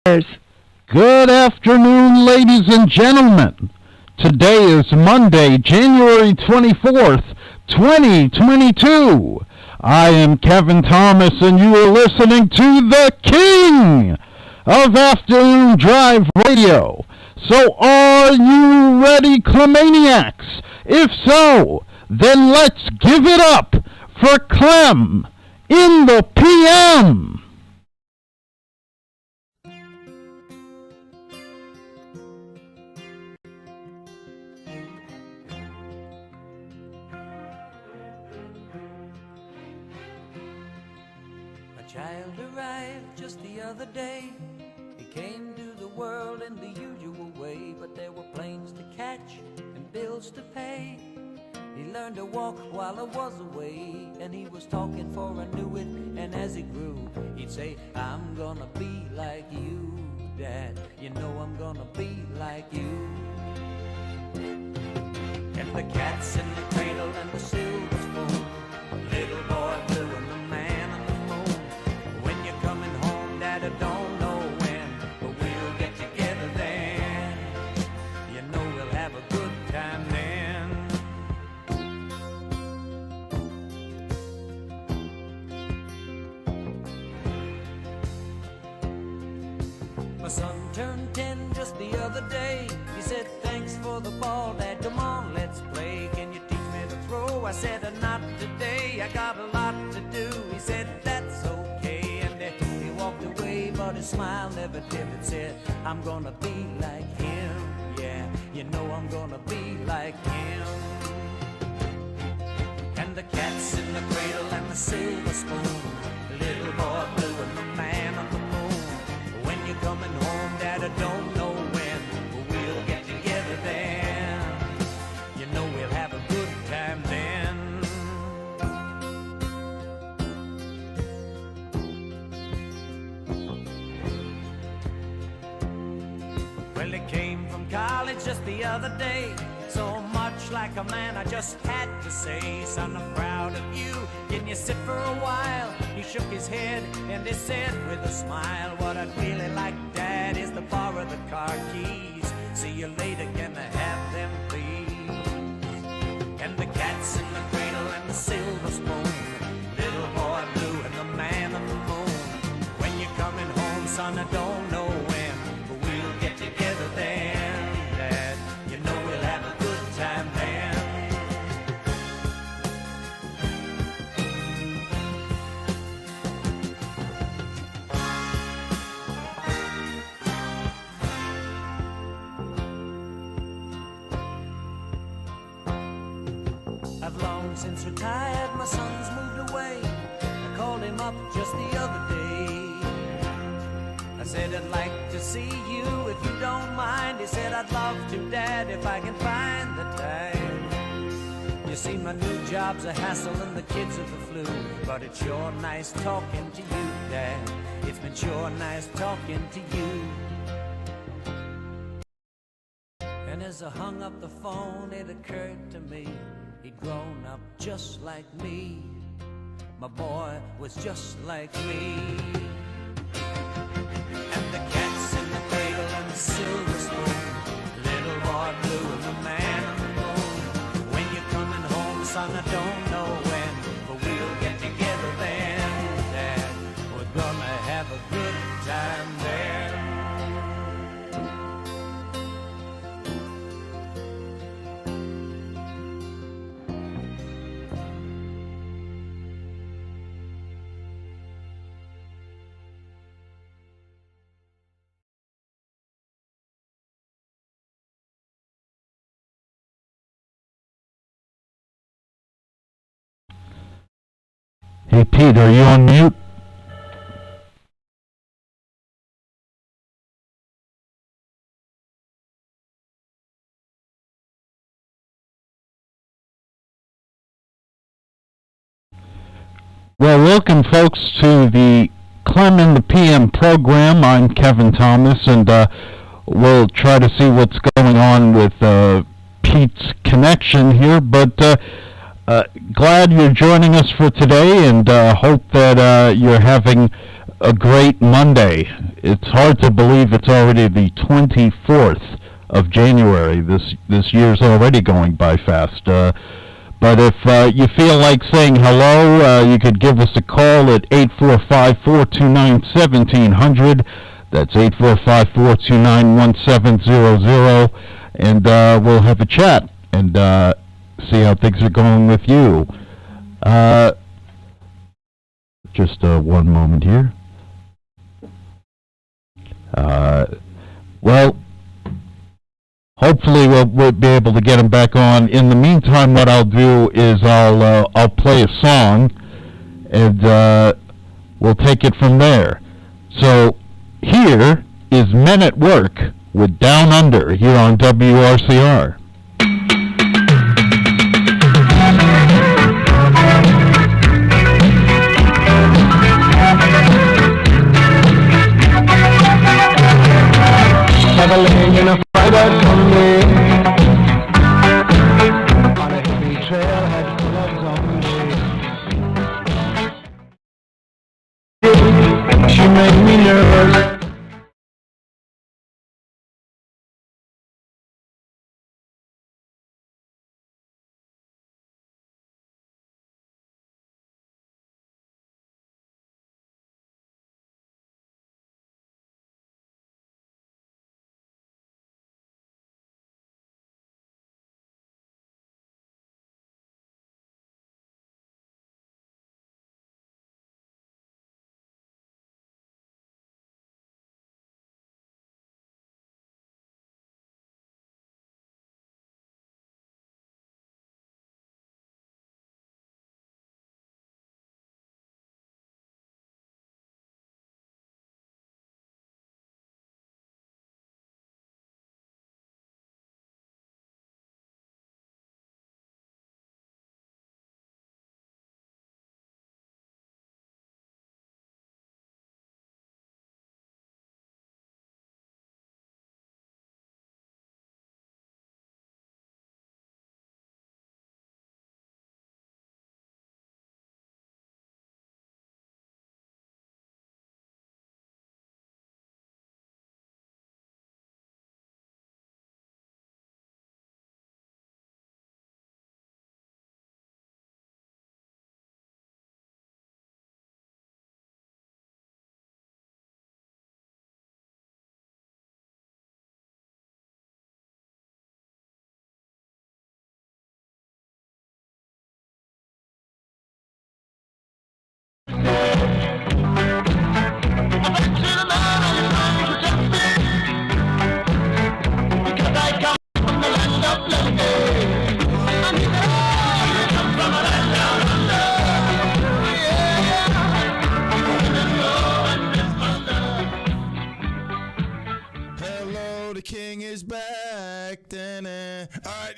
Good afternoon, ladies and gentlemen. Today is Monday, January 24th, 2022. I am Kevin Thomas, and you are listening to the King of Afternoon Drive Radio. So are you ready, Clemaniacs? If so, then let's give it up for Clem in the PM. Child arrived just the other day. He came to the world in the usual way, but there were planes to catch and bills to pay. He learned to walk while I was away, and he was talking for I knew it. And as he grew, he'd say, I'm gonna be like you, Dad. You know I'm gonna be like you. And the cat's in the cradle and the silver spoon, little boy blue and the man on the moon. When you're coming home, Dad, I don't know when, but we'll get together then. You know we'll have a good time then. My son turned 10 just the other day. He said, thanks for the ball, Dad, come on, let's play. Can you teach me to throw? I said, not today, I got a lot to do. He said, that's okay, and he walked away, but his smile never dimmed. Said, I'm gonna be like him, yeah, you know I'm gonna be like him. And the cat's in the cradle and the silver spoon, the little boy blue and the man on the moon. When you're coming home, Dad, I don't know when, but we'll get together then. You know we'll have a good time then. Well, he came from college just the other day. So much like a man, I just had to say, son, I'm proud of you. Can you sit for a while? He shook his head and he said with a smile, what I'd really like, Dad, is to borrow the car keys. See you later, gonna have them, please. And the cat's in the cradle and the silver spoon, little boy blue and the man on the moon. When you're coming home, son, I don't know when, but we'll get together then, Dad. You know we'll have a good time then. I've long since retired, my son's moved away. I called him up just the other day. I said, I'd like to see you if you don't mind. He said, I'd love to, Dad, if I can find the time. You see, my new job's a hassle and the kids are the flu, but it's sure nice talking to you, Dad. It's been sure nice talking to you. And as I hung up the phone, it occurred to me, he'd grown up just like me. My boy was just like me. And the cat's in the cradle and the silver spoon, little boy blue and the man on the moon. When you're coming home, son, I don't know when, but we'll get together then, Dad. We're gonna have a good time then. Hey, Pete, are you on mute? Well, welcome, folks, to the CLEM in the PM program. I'm Kevin Thomas, and we'll try to see what's going on with Pete's connection here, but glad you're joining us for today, and hope that you're having a great Monday. It's hard to believe it's already the 24th of January. This year's already going by fast. But if you feel like saying hello, you could give us a call at 845-429-1700. That's 845-429-1700, and we'll have a chat and see how things are going with you. Just one moment here. Well, hopefully we'll be able to get him back on. In the meantime, what I'll do is I'll play a song, and we'll take it from there. So here is Men at Work with Down Under here on WRCR. Traveling in a fiber Sunday on a heavy trailhead full of zombies. She made me nervous.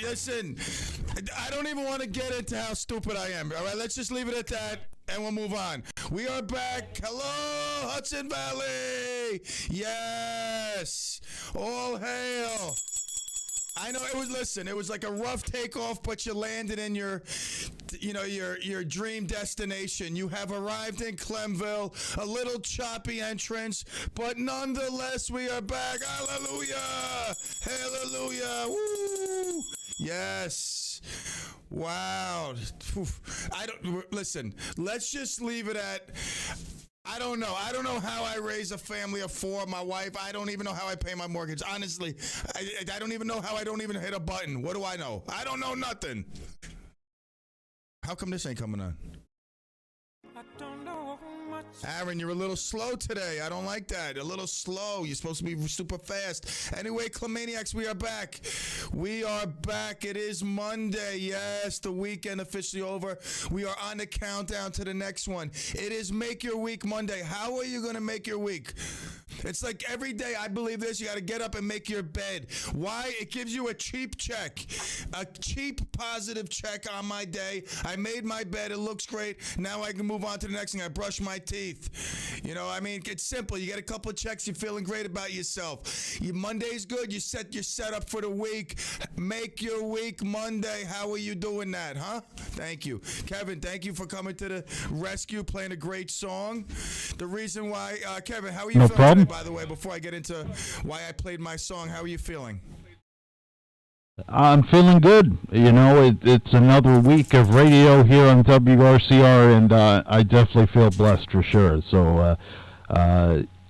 Listen, I don't even want to get into how stupid I am. All right, let's just leave it at that, and we'll move on. We are back. Hello, Hudson Valley. Yes. All hail. I know it was like a rough takeoff, but you landed in your dream destination. You have arrived in Clemville, a little choppy entrance, but nonetheless, we are back. Hallelujah. Hallelujah. Woo. Yes. Wow. Listen, let's just leave it at, I don't know. I don't know how I raise a family of four. My wife, I don't even know how I pay my mortgage. Honestly, I don't even know how I don't even hit a button. What do I know? I don't know nothing. How come this ain't coming on? I don't know much. Aaron, you're a little slow today. I don't like that. A little slow. You're supposed to be super fast. Anyway, Clemaniacs, we are back. We are back. It is Monday. Yes, the weekend officially over. We are on the countdown to the next one. It is Make Your Week Monday. How are you going to make your week? It's like every day, I believe this, you got to get up and make your bed. Why? It gives you a cheap check. A cheap positive check on my day. I made my bed. It looks great. Now I can move on to the next thing. I brush my teeth. You know, I mean, it's simple. You get a couple of checks, you're feeling great about yourself. Monday's good. You set your setup for the week. Make your week Monday. How are you doing that, huh? Thank you. Kevin, thank you for coming to the rescue, playing a great song. The reason why, Kevin, how are you No feeling problem. today, by the way, before I get into why I played my song? How are you feeling? I'm feeling good. You know, it's another week of radio here on WRCR, and I definitely feel blessed for sure. So,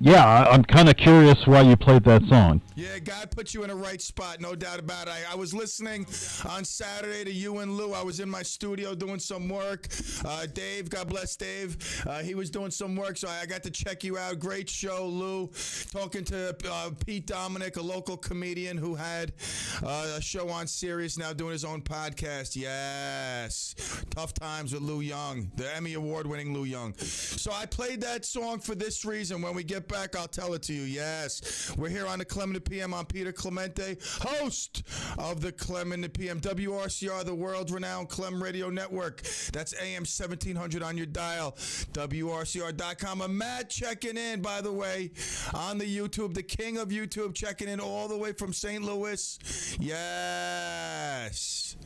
yeah, I'm kind of curious why you played that song. Yeah, God put you in the right spot, no doubt about it. I was listening on Saturday to you and Lou. I was in my studio doing some work. Dave, God bless Dave, he was doing some work, so I got to check you out. Great show, Lou. Talking to Pete Dominic, a local comedian who had a show on Sirius, now doing his own podcast. Yes. Tough Times with Lou Young, the Emmy Award-winning Lou Young. So I played that song for this reason. When we get back, I'll tell it to you. Yes. We're here on the Clem in the PM. I'm Peter Clemente, host of the Clem in the PM. WRCR, the world-renowned Clem Radio Network. That's AM 1700 on your dial. WRCR.com. I'm Matt checking in, by the way, on the YouTube. The king of YouTube checking in all the way from St. Louis. Yes.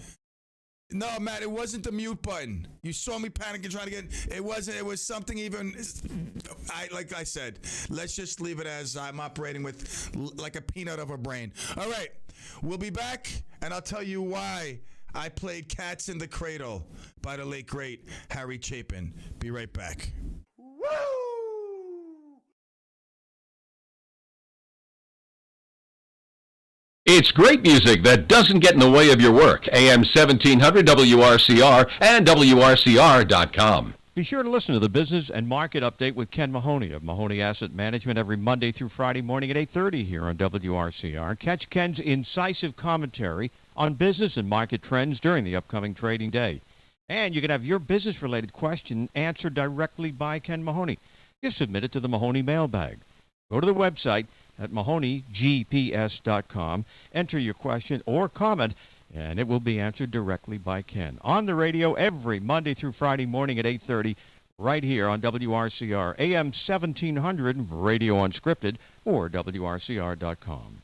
No, Matt, it wasn't the mute button. You saw me panicking trying to get. It wasn't. It was something even. Like I said, let's just leave it as I'm operating with like a peanut of a brain. All right, we'll be back, and I'll tell you why I played "Cats in the Cradle" by the late great Harry Chapin. Be right back. It's great music that doesn't get in the way of your work. AM 1700 WRCR and WRCR.com. Be sure to listen to the Business and Market Update with Ken Mahoney of Mahoney Asset Management every Monday through Friday morning at 8:30 here on WRCR. Catch Ken's incisive commentary on business and market trends during the upcoming trading day. And you can have your business-related question answered directly by Ken Mahoney. Just submit it to the Mahoney mailbag. Go to the website at MahoneyGPS.com. Enter your question or comment, and it will be answered directly by Ken. On the radio every Monday through Friday morning at 8:30, right here on WRCR, AM 1700, Radio Unscripted, or WRCR.com.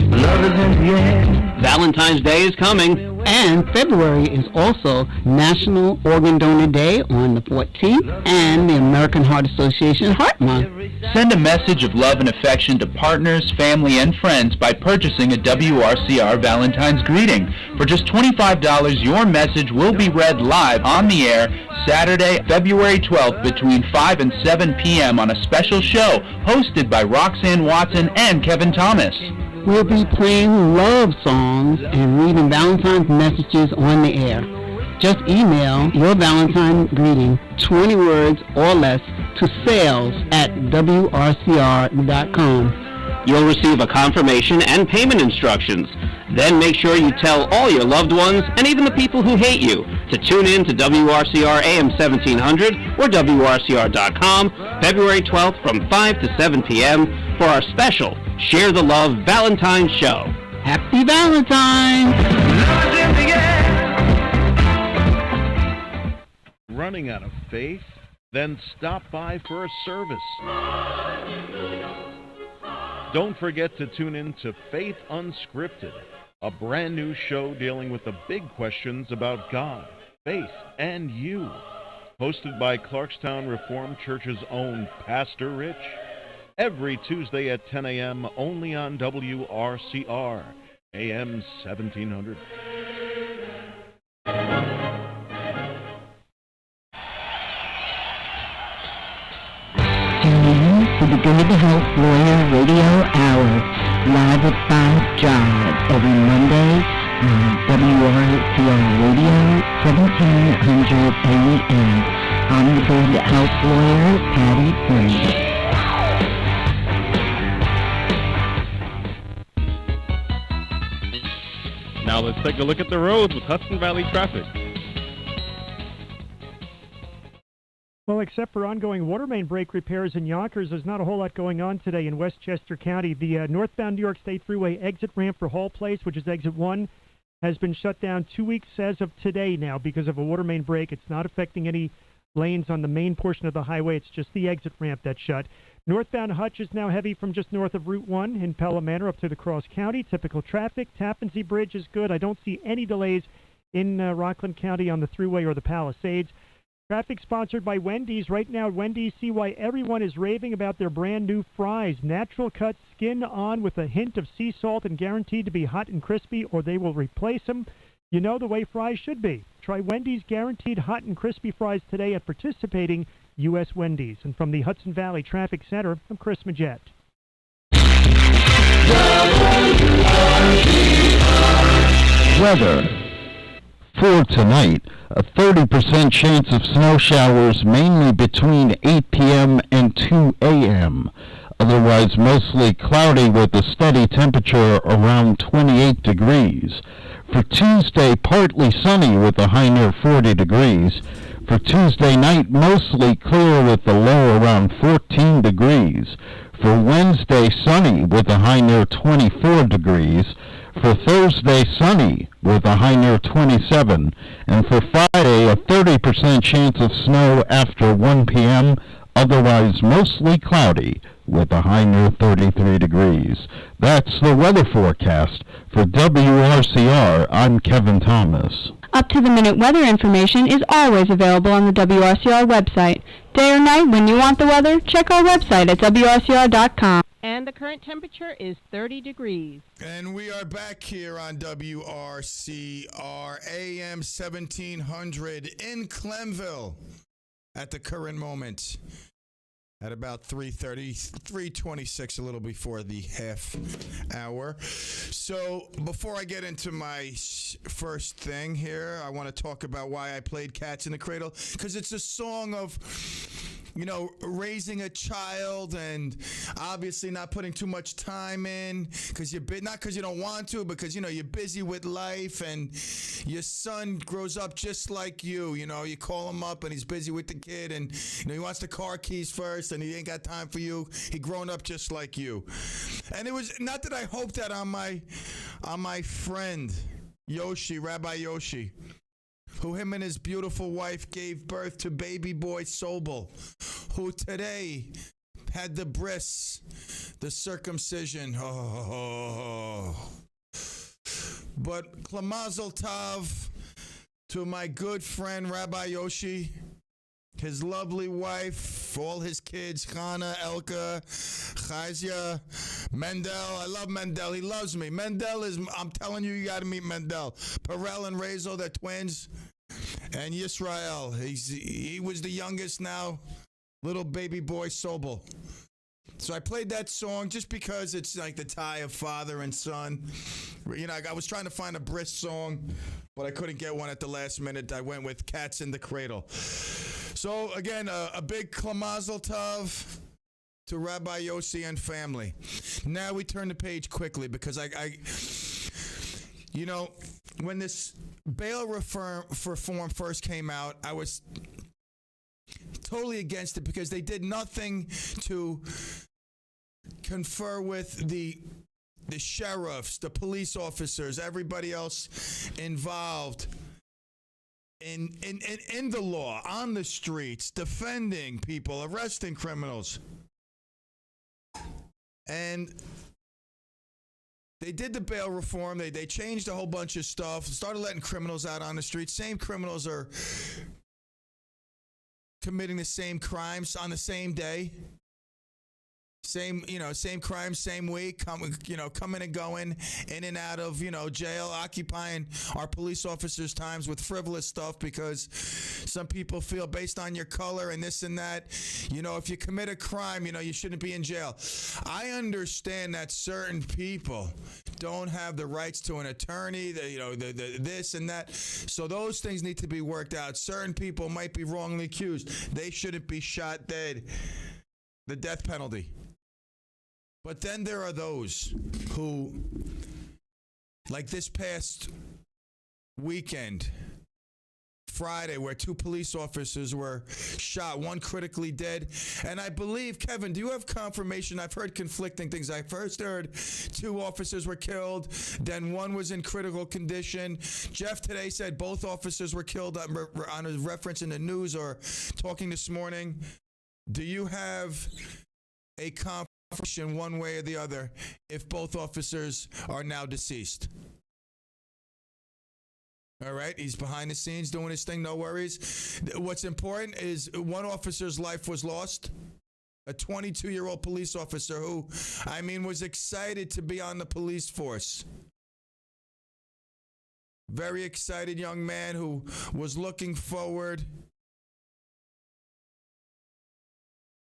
Love is in the air. Valentine's Day is coming. And February is also National Organ Donor Day on the 14th and the American Heart Association Heart Month. Send a message of love and affection to partners, family, and friends by purchasing a WRCR Valentine's greeting. For just $25, your message will be read live on the air Saturday, February 12th between 5 and 7 p.m. on a special show hosted by Roxanne Watson and Kevin Thomas. We'll be playing love songs and reading Valentine's messages on the air. Just email your Valentine greeting, 20 words or less, to sales@WRCR.com. You'll receive a confirmation and payment instructions. Then make sure you tell all your loved ones and even the people who hate you to tune in to WRCR AM 1700 or WRCR.com February 12th from 5 to 7 p.m. for our special Share the Love Valentine's Show. Happy Valentine's! Running out of faith? Then stop by for a service. Don't forget to tune in to Faith Unscripted, a brand new show dealing with the big questions about God, faith, and you. Hosted by Clarkstown Reformed Church's own Pastor Rich. Every Tuesday at 10 a.m. only on WRCR, AM 1700. To the Good Health Lawyer Radio Hour, live at 5 Drive, every Monday on WRCR Radio, 1700 AM. I'm the Good Health Lawyer, Patty Brady. Now let's take a look at the roads with Hudson Valley traffic. Well, except for ongoing water main break repairs in Yonkers, there's not a whole lot going on today in Westchester County. The northbound New York State Freeway exit ramp for Hall Place, which is exit 1, has been shut down 2 weeks as of today now because of a water main break. It's not affecting any lanes on the main portion of the highway. It's just the exit ramp that's shut. Northbound Hutch is now heavy from just north of Route 1 in Pella Manor up to the Cross County. Typical traffic. Tappan Zee Bridge is good. I don't see any delays in Rockland County on the Thruway or the Palisades. Traffic sponsored by Wendy's. Right now, Wendy's, see why everyone is raving about their brand new fries. Natural cut, skin on with a hint of sea salt and guaranteed to be hot and crispy, or they will replace them. You know the way fries should be. Try Wendy's guaranteed hot and crispy fries today at participating U.S. Wendy's. And from the Hudson Valley Traffic Center, I'm Chris Majette. Weather. For tonight, a 30% chance of snow showers mainly between 8 p.m. and 2 a.m. Otherwise mostly cloudy with a steady temperature around 28 degrees. For Tuesday, partly sunny with a high near 40 degrees. For Tuesday night, mostly clear with a low around 14 degrees. For Wednesday, sunny with a high near 24 degrees. For Thursday, sunny with a high near 27. And for Friday, a 30% chance of snow after 1 p.m., otherwise mostly cloudy with a high near 33 degrees. That's the weather forecast. For WRCR, I'm Kevin Thomas. Up-to-the-minute weather information is always available on the WRCR website. Day or night, when you want the weather, check our website at WRCR.com. And the current temperature is 30 degrees. And we are back here on WRCR AM 1700 in Clemville at the current moment at about 3:26, a little before the half hour. So before I get into my first thing here, I want to talk about why I played Cats in the Cradle, because it's a song of, you know, raising a child and obviously not putting too much time in because not because you don't want to, because, you know, you're busy with life and your son grows up just like you. You know, you call him up and he's busy with the kid and, you know, he wants the car keys first and he ain't got time for you. He grown up just like you. And it was not that I hoped that on my friend Yoshi, Rabbi Yoshi, who him and his beautiful wife gave birth to baby boy Sobel, who today had the bris, the circumcision. Oh. But Klamazel Tov to my good friend Rabbi Yoshi, his lovely wife, all his kids, Chana, Elka, Chazia, Mendel. I love Mendel. He loves me. Mendel is, I'm telling you, you got to meet Mendel. Perel and Rezo, they're twins. And Yisrael, he was the youngest now, little baby boy Sobel. So I played that song just because it's like the tie of father and son. You know, I was trying to find a bris song, but I couldn't get one at the last minute. I went with Cats in the Cradle. So again, a big Klamazel Tov to Rabbi Yossi and family. Now we turn the page quickly because I you know, when this bail reform first came out, I was totally against it because they did nothing to confer with the sheriffs, the police officers, everybody else involved in the law, on the streets, defending people, arresting criminals. And they did the bail reform. They changed a whole bunch of stuff, started letting criminals out on the streets. Same criminals are committing the same crimes on the same day. Same crimes, same week, coming and going, in and out of, jail, occupying our police officers' times with frivolous stuff because some people feel based on your color and this and that, if you commit a crime, you shouldn't be in jail. I understand that certain people don't have the rights to an attorney, this and that. So those things need to be worked out. Certain people might be wrongly accused. They shouldn't be shot dead. The death penalty. But then there are those who, like this past weekend, Friday where 2 police officers were shot, one critically dead. And I believe, Kevin, do you have confirmation? I've heard conflicting things. I first heard 2 officers were killed, then one was in critical condition. Jeff today said both officers were killed on a reference in the news or talking this morning. Do you have a confirmation one way or the other if both officers are now deceased? All right, he's behind the scenes doing his thing, no worries. What's important is one officer's life was lost, a 22-year-old police officer who, was excited to be on the police force. Very excited young man who was looking forward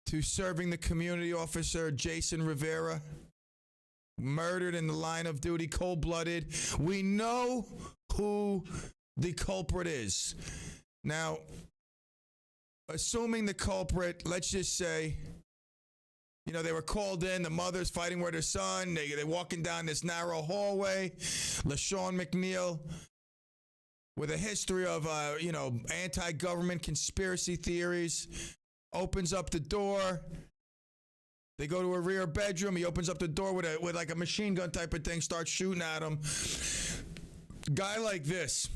to serving the community. Officer Jason Rivera, murdered in the line of duty, cold-blooded. We know who the culprit is. Now, assuming the culprit, let's just say, they were called in, the mother's fighting with her son, they're walking down this narrow hallway. LaShawn McNeil, with a history of, anti-government conspiracy theories, opens up the door. They go to a rear bedroom. He opens up the door with like a machine gun type of thing, starts shooting at him. Guy like this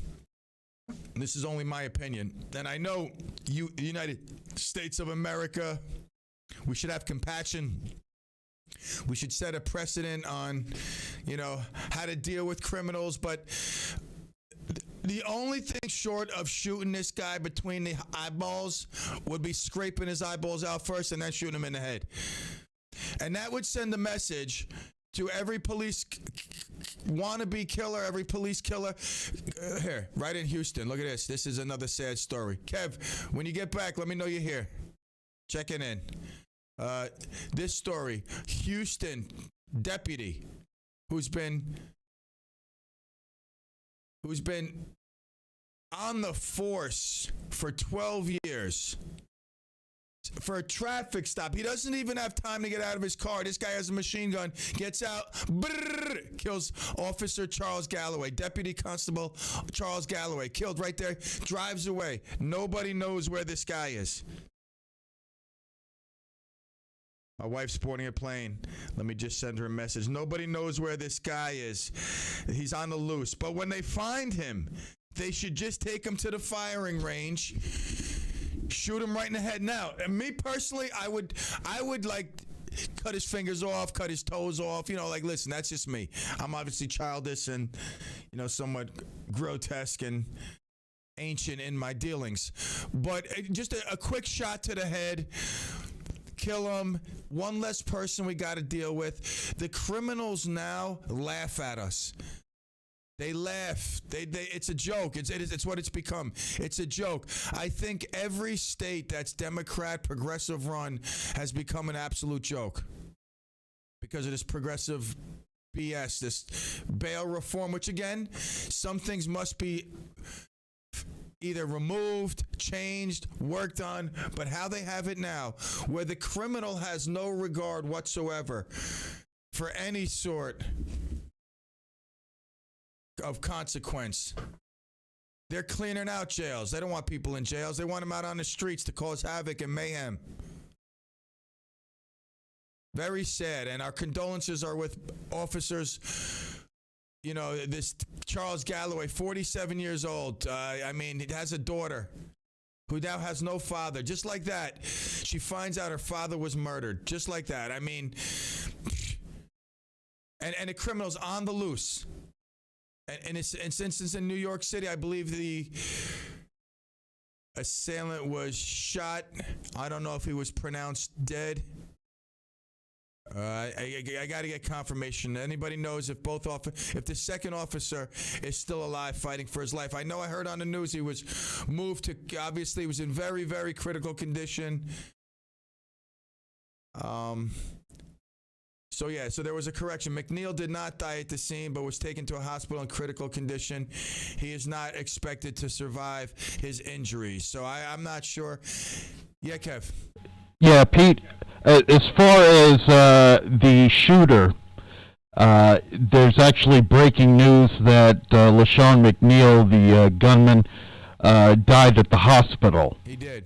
is only my opinion, and I know the United States of America, we should have compassion. We should set a precedent on, how to deal with criminals, but the only thing short of shooting this guy between the eyeballs would be scraping his eyeballs out first and then shooting him in the head. And that would send a message to every police wannabe killer, every police killer. Here, right in Houston. Look at this. This is another sad story. Kev, when you get back, let me know you're here. Checking in. This story, Houston deputy who's been on the force for 12 years. For a traffic stop. He doesn't even have time to get out of his car. This guy has a machine gun, gets out, kills Officer Charles Galloway, Deputy Constable Charles Galloway, killed right there, drives away. Nobody knows where this guy is. My wife's boarding a plane. Let me just send her a message. Nobody knows where this guy is. He's on the loose. But when they find him, they should just take him to the firing range, shoot him right in the head. Now, me personally, I would like cut his fingers off, cut his toes off. Listen, that's just me. I'm obviously childish and, somewhat grotesque and ancient in my dealings. But just a quick shot to the head, kill him. One less person we got to deal with. The criminals now laugh at us. They laugh. It's a joke. It's what it's become. It's a joke. I think every state that's Democrat, progressive run has become an absolute joke because of this progressive BS, this bail reform, which again, some things must be either removed, changed, worked on, but how they have it now, where the criminal has no regard whatsoever for any sort of consequence. They're cleaning out jails. They don't want people in jails. They want them out on the streets to cause havoc and mayhem. Very sad. And our condolences are with officers. This Charles Galloway, 47 years old. He has a daughter who now has no father. Just like that, she finds out her father was murdered. Just like that. And the criminal's on the loose. And since it's in New York City, I believe the assailant was shot. I don't know if he was pronounced dead. I got to get confirmation. Anybody knows if the second officer is still alive fighting for his life? I know I heard on the news he was moved to, obviously he was in very, very critical condition. So there was a correction. McNeil did not die at the scene, but was taken to a hospital in critical condition. He is not expected to survive his injuries. So I'm not sure. Yeah, Kev. Yeah, Pete, as far as the shooter, there's actually breaking news that LaShawn McNeil, the gunman, died at the hospital. He did.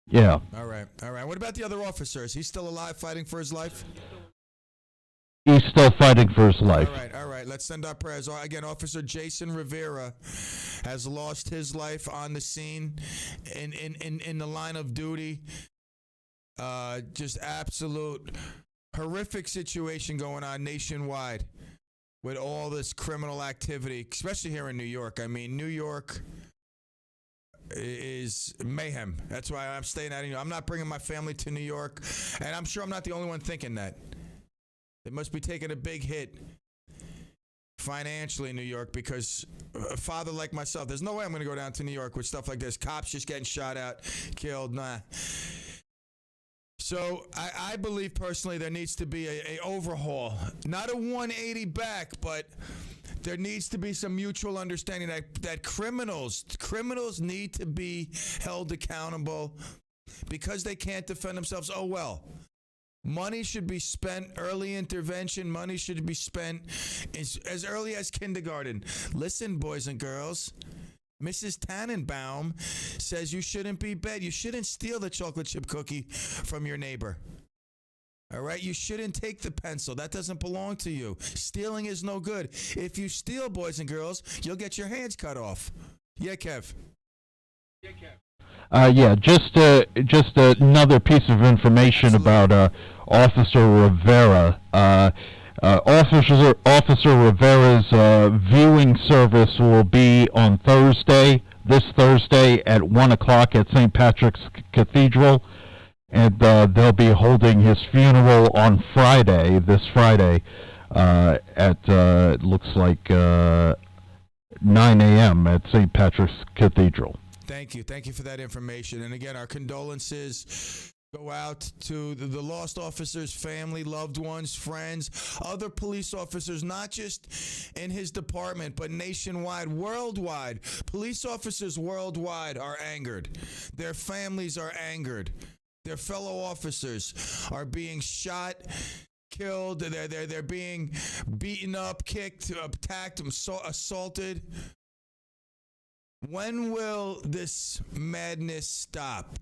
Yeah. All right. What about the other officers? He's still alive, fighting for his life? He's still fighting for his life. All right. Let's send our prayers. Again, Officer Jason Rivera has lost his life on the scene in the line of duty. Just absolute horrific situation going on nationwide with all this criminal activity, especially here in New York. I mean, New York is mayhem. That's why I'm staying out of New York. I'm not bringing my family to New York, and I'm sure I'm not the only one thinking that. They must be taking a big hit financially in New York because a father like myself, there's no way I'm going to go down to New York with stuff like this. Cops just getting shot out, killed, nah. So I believe personally there needs to be a overhaul, not a 180 back, but there needs to be some mutual understanding that criminals need to be held accountable because they can't defend themselves. Oh, well. Money should be spent, early intervention. Money should be spent as early as kindergarten. Listen, boys and girls. Mrs. Tannenbaum says you shouldn't be bad. You shouldn't steal the chocolate chip cookie from your neighbor. All right? You shouldn't take the pencil. That doesn't belong to you. Stealing is no good. If you steal, boys and girls, you'll get your hands cut off. Yeah, Kev. Just another piece of information about Officer Rivera. Officer Rivera's viewing service will be on this Thursday at 1 o'clock at St. Patrick's Cathedral, and they'll be holding his funeral on this Friday, at looks like 9 a.m. at St. Patrick's Cathedral. Thank you for that information. And again, our condolences go out to the lost officers' family, loved ones, friends, other police officers, not just in his department, but nationwide, worldwide. Police officers worldwide are angered. Their families are angered. Their fellow officers are being shot, killed. They're being beaten up, kicked, attacked, assaulted. When will this madness stop?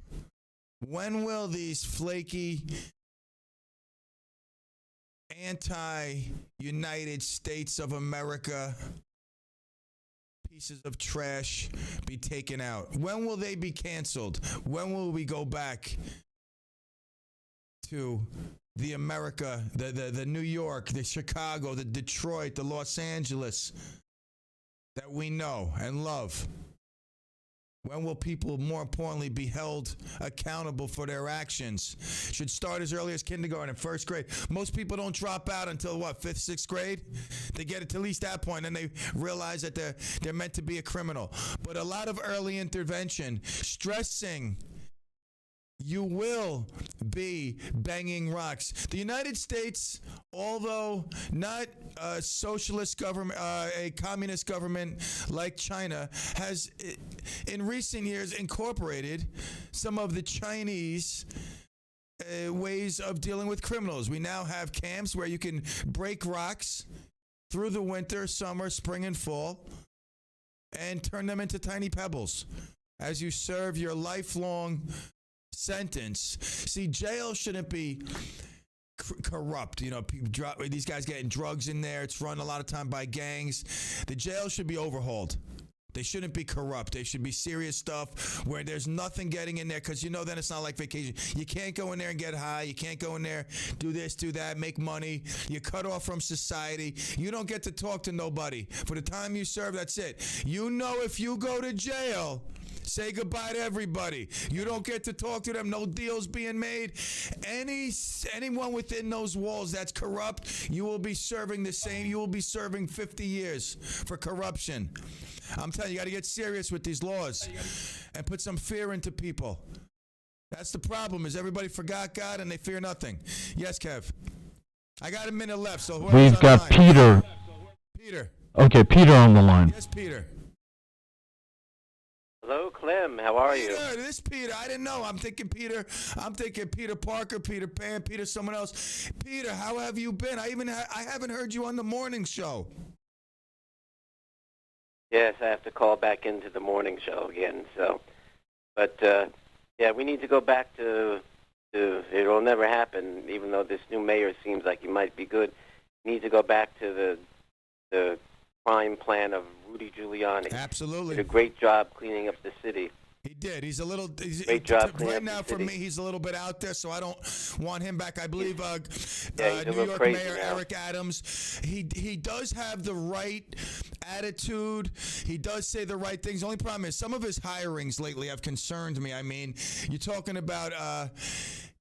When will these flaky, anti-United States of America pieces of trash be taken out? When will they be canceled? When will we go back to the America, the New York, the Chicago, the Detroit, the Los Angeles that we know and love? When will people, more importantly, be held accountable for their actions? Should start as early as kindergarten, first grade. Most people don't drop out until, 5th, 6th grade? They get it to at least that point, and they realize that they're meant to be a criminal. But a lot of early intervention, stressing you will be banging rocks. The United States, although not a socialist government, a communist government like China, has in recent years incorporated some of the Chinese ways of dealing with criminals. We now have camps where you can break rocks through the winter, summer, spring, and fall and turn them into tiny pebbles as you serve your lifelong sentence. See, jail shouldn't be corrupt. These guys getting drugs in there. It's run a lot of time by gangs. The jail should be overhauled. They shouldn't be corrupt. They should be serious stuff where there's nothing getting in there because then it's not like vacation. You can't go in there and get high. You can't go in there, do this, do that, make money. You're cut off from society. You don't get to talk to nobody. For the time you serve, that's it. If you go to jail, say goodbye to everybody. You don't get to talk to them. No deals being made. Anyone within those walls that's corrupt, you will be serving the same. You will be serving 50 years for corruption. I'm telling you, you got to get serious with these laws and put some fear into people. That's the problem, is everybody forgot God and they fear nothing. Yes, Kev. I got a minute left, so we've got Peter. Peter. Okay, Peter on the line. Yes, Peter. Hello, Clem. How are you? Peter, this Peter. I didn't know. I'm thinking Peter Parker, Peter Pan, Peter someone else. Peter, how have you been? I haven't heard you on the morning show. Yes, I have to call back into the morning show again. So, but yeah, we need to go back to. It'll never happen, even though this new mayor seems like he might be good. We need to go back to the crime plan of Rudy Giuliani. Absolutely. Did a great job cleaning up the city. He did. He's a little. Great job cleaning right up now, the for city. me, he's a little bit out there, so I don't want him back. I believe he's a New little York crazy Mayor now. Eric Adams. He does have the right attitude. He does say the right things. The only problem is some of his hirings lately have concerned me. I mean, you're talking about. I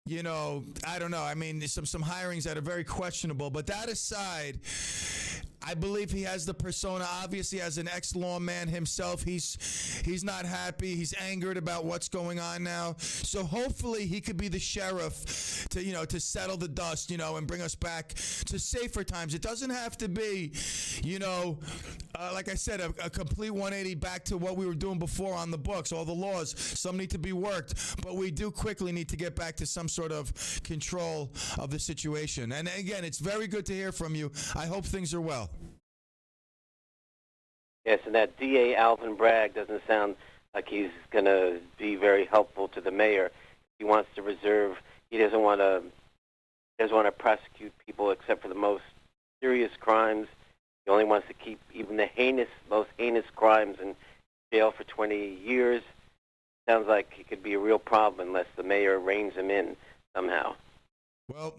don't know. I mean, there's some hirings that are very questionable. But that aside, I believe he has the persona. Obviously, as an ex-lawman himself, he's not happy. He's angered about what's going on now. So hopefully, he could be the sheriff to settle the dust, and bring us back to safer times. It doesn't have to be, like I said, a complete 180 back to what we were doing before on the books. All the laws, some need to be worked, but we do quickly need to get back to some sort of control of the situation. And again, it's very good to hear from you. I hope things are well. Yes, and that DA Alvin Bragg doesn't sound like he's going to be very helpful to the mayor. He wants to reserve. He doesn't want to prosecute people except for the most serious crimes. He only wants to keep even the most heinous crimes in jail for 20 years. Sounds like it could be a real problem unless the mayor reins him in somehow. Well,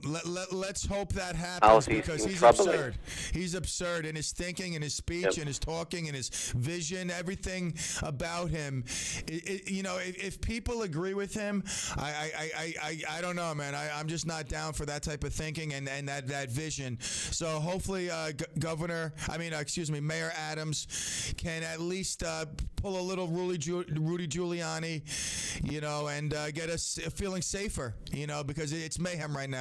let's hope that happens because he's troubling. absurd. He's absurd in his thinking, in his speech, in his talking, in his vision, everything about him. If people agree with him, I don't know, man. I'm just not down for that type of thinking and that vision. So hopefully, Mayor Adams can at least pull a little Rudy Giuliani, and get us feeling safer, because it's mayhem right now.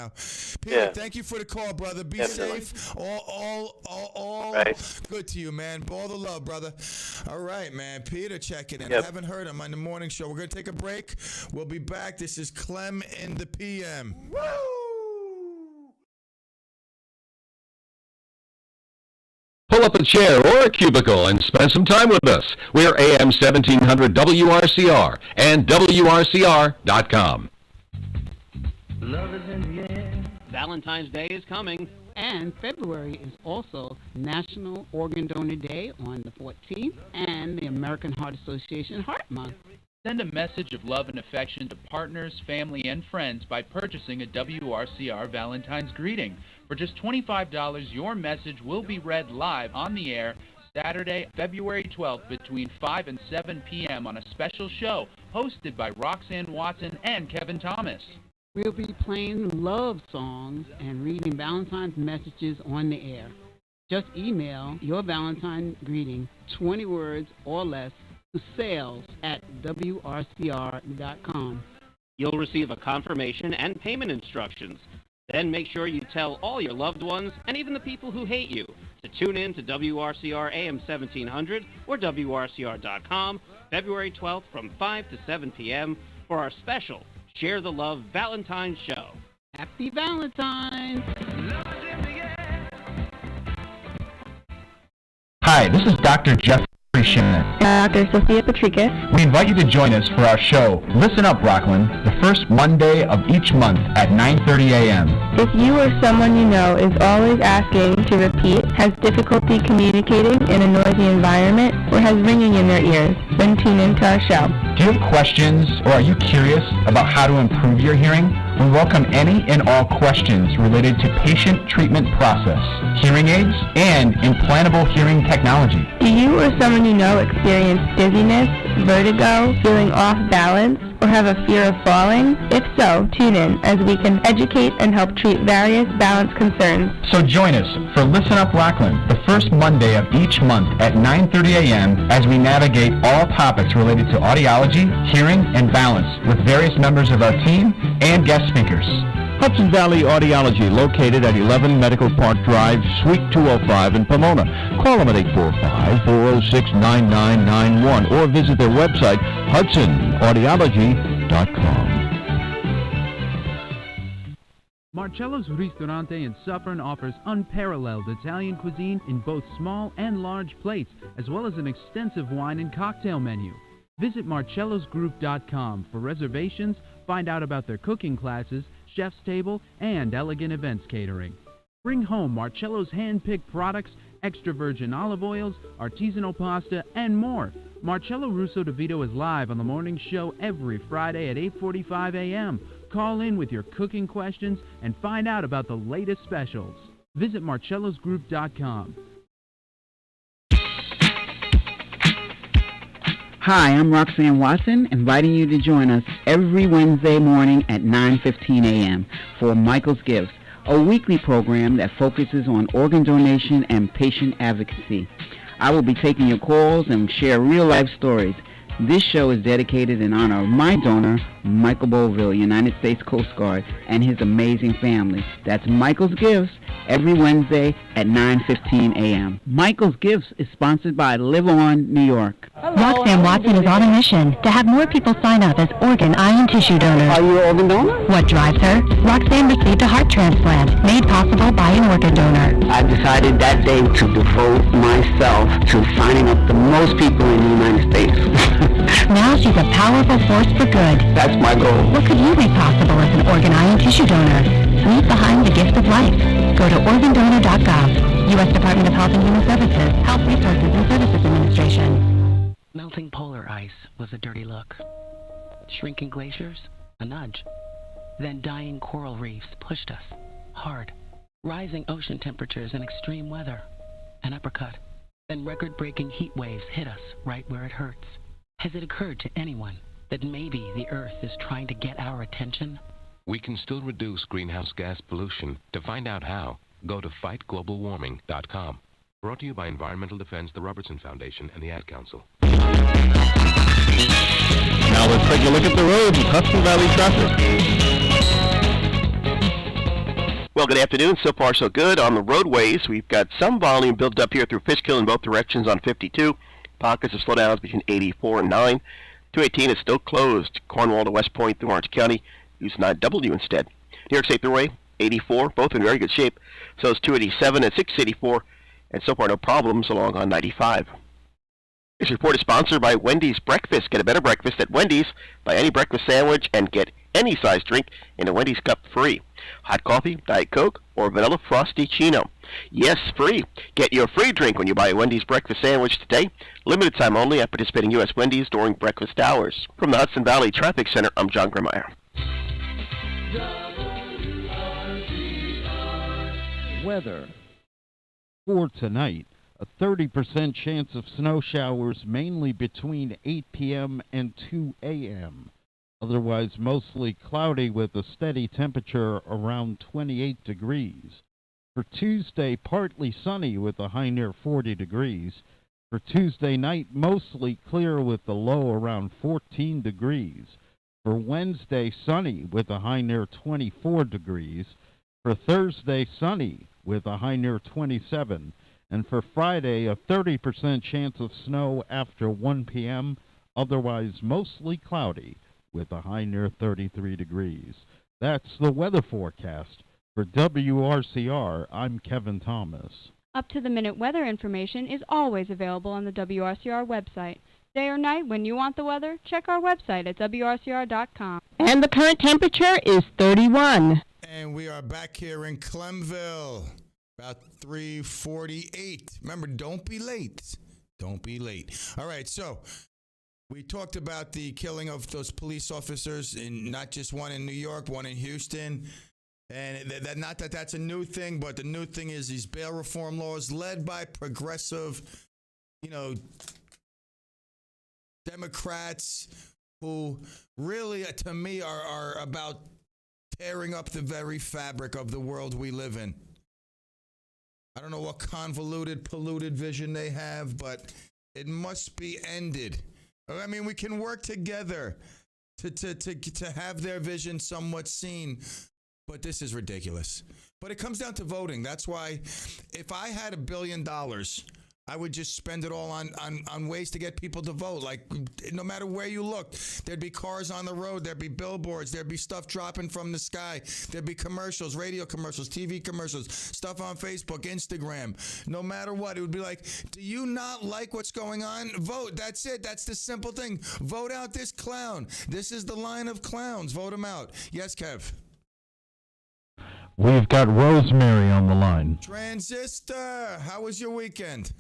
Peter, thank you for the call, brother. Be safe. All right. Good to you, man. All the love, brother. All right, man. Peter checking in. Yep. I haven't heard him on the morning show. We're going to take a break. We'll be back. This is Clem in the PM. Woo! Pull up a chair or a cubicle and spend some time with us. We're AM 1700 WRCR and WRCR.com. Love is in the air. Valentine's Day is coming. And February is also National Organ Donor Day on the 14th and the American Heart Association Heart Month. Send a message of love and affection to partners, family, and friends by purchasing a WRCR Valentine's greeting. For just $25, your message will be read live on the air Saturday, February 12th between 5 and 7 p.m. on a special show hosted by Roxanne Watson and Kevin Thomas. We'll be playing love songs and reading Valentine's messages on the air. Just email your Valentine greeting, 20 words or less, to sales@WRCR.com. You'll receive a confirmation and payment instructions. Then make sure you tell all your loved ones and even the people who hate you to tune in to WRCR AM 1700 or WRCR.com February 12th from 5 to 7 p.m. for our special Share the Love Valentine's Show. Happy Valentine's! Hi, this is Dr. Jeffrey Shimon. Dr. Sophia Patricus. We invite you to join us for our show, Listen Up, Rockland, the first Monday of each month at 9:30 a.m. If you or someone you know is always asking to repeat, has difficulty communicating in a noisy environment, or has ringing in their ears, then tune into our show. Do you have questions, or are you curious about how to improve your hearing? We welcome any and all questions related to patient treatment process, hearing aids, and implantable hearing technology. Do you or someone you know experience dizziness, vertigo, feeling off balance, or have a fear of falling? If so, tune in as we can educate and help treat various balance concerns. So join us for Listen Up Rockland, the first Monday of each month at 9:30 a.m. as we navigate all topics related to audiology, hearing, and balance with various members of our team and guest speakers. Hudson Valley Audiology, located at 11 Medical Park Drive, Suite 205 in Pomona. Call them at 845-406-9991 or visit their website, hudsonaudiology.com. March Marcello's Ristorante in Suffern offers unparalleled Italian cuisine in both small and large plates, as well as an extensive wine and cocktail menu. Visit marcellosgroup.com for reservations, find out about their cooking classes, chef's table, and elegant events catering. Bring home Marcello's hand-picked products, extra virgin olive oils, artisanal pasta, and more. Marcello Russo DeVito is live on the morning show every Friday at 8:45 a.m. Call in with your cooking questions and find out about the latest specials. Visit marcellosgroup.com. Hi, I'm Roxanne Watson, inviting you to join us every Wednesday morning at 9:15 a.m. for Michael's Gifts, a weekly program that focuses on organ donation and patient advocacy. I will be taking your calls and share real-life stories. This show is dedicated in honor of my donor, Michael Boville, United States Coast Guard, and his amazing family. That's Michael's Gifts, every Wednesday at 9:15 a.m. Michael's Gifts is sponsored by Live On New York. Roxanne Watson is on a mission to have more people sign up as organ, eye, and tissue donors. Are you an organ donor? What drives her? Roxanne received a heart transplant made possible by an organ donor. I decided that day to devote myself to signing up the most people in the United States. Now she's a powerful force for good. That's my goal. What could you make possible as an organ, eye, and tissue donor? Leave behind the gift of life. Go to organdonor.gov. U.S. Department of Health and Human Services, Health Resources and Services Administration. Melting polar ice was a dirty look. Shrinking glaciers, a nudge. Then dying coral reefs pushed us, hard. Rising ocean temperatures and extreme weather, an uppercut. Then record-breaking heat waves hit us right where it hurts. Has it occurred to anyone that maybe the Earth is trying to get our attention? We can still reduce greenhouse gas pollution. To find out how, go to fightglobalwarming.com. Brought to you by Environmental Defense, the Robertson Foundation, and the Ad Council. Now let's take a look at the roads and Hudson Valley traffic. Well, good afternoon. So far, so good. On the roadways, we've got some volume built up here through Fishkill in both directions on 52. Pockets of slowdowns between 84 and 9. 218 is still closed. Cornwall to West Point through Orange County. Use 9W instead. New York State Thruway, 84, both in very good shape. So is 287 and 684. And so far, no problems along on 95. This report is sponsored by Wendy's Breakfast. Get a better breakfast at Wendy's. Buy any breakfast sandwich and get any size drink in a Wendy's cup free. Hot coffee, Diet Coke, or vanilla Frosty-Chino. Yes, free. Get your free drink when you buy a Wendy's breakfast sandwich today. Limited time only at participating U.S. Wendy's during breakfast hours. From the Hudson Valley Traffic Center, I'm John Grimmeyer. Weather. For tonight, a 30% chance of snow showers mainly between 8 p.m. and 2 a.m. Otherwise mostly cloudy with a steady temperature around 28 degrees. For Tuesday, partly sunny with a high near 40 degrees. For Tuesday night, mostly clear with the low around 14 degrees. For Wednesday, sunny with a high near 24 degrees. For Thursday, sunny with a high near 27. And for Friday, a 30% chance of snow after 1 p.m., otherwise mostly cloudy with a high near 33 degrees. That's the weather forecast. For WRCR, I'm Kevin Thomas. Up-to-the-minute weather information is always available on the WRCR website. Day or night, when you want the weather, check our website at WRCR.com. And the current temperature is 31. And we are back here in Clemville, about 3:48. Remember, don't be late. Don't be late. All right, so we talked about the killing of those police officers, in not just one in New York, one in Houston. And not that that's a new thing, but the new thing is these bail reform laws led by progressive, Democrats who really, to me, are about tearing up the very fabric of the world we live in. I don't know what convoluted, polluted vision they have, but it must be ended. I mean, we can work together to have their vision somewhat seen, but this is ridiculous. But it comes down to voting. That's why if I had $1 billion, I would just spend it all on ways to get people to vote. Like, no matter where you looked, there'd be cars on the road, there'd be billboards, there'd be stuff dropping from the sky, there'd be commercials, radio commercials, TV commercials, stuff on Facebook, Instagram. No matter what, it would be like, do you not like what's going on? Vote. That's it. That's the simple thing. Vote out this clown. This is the line of clowns. Vote him out. Yes, Kev. We've got Rosemary on the line. Transistor, how was your weekend?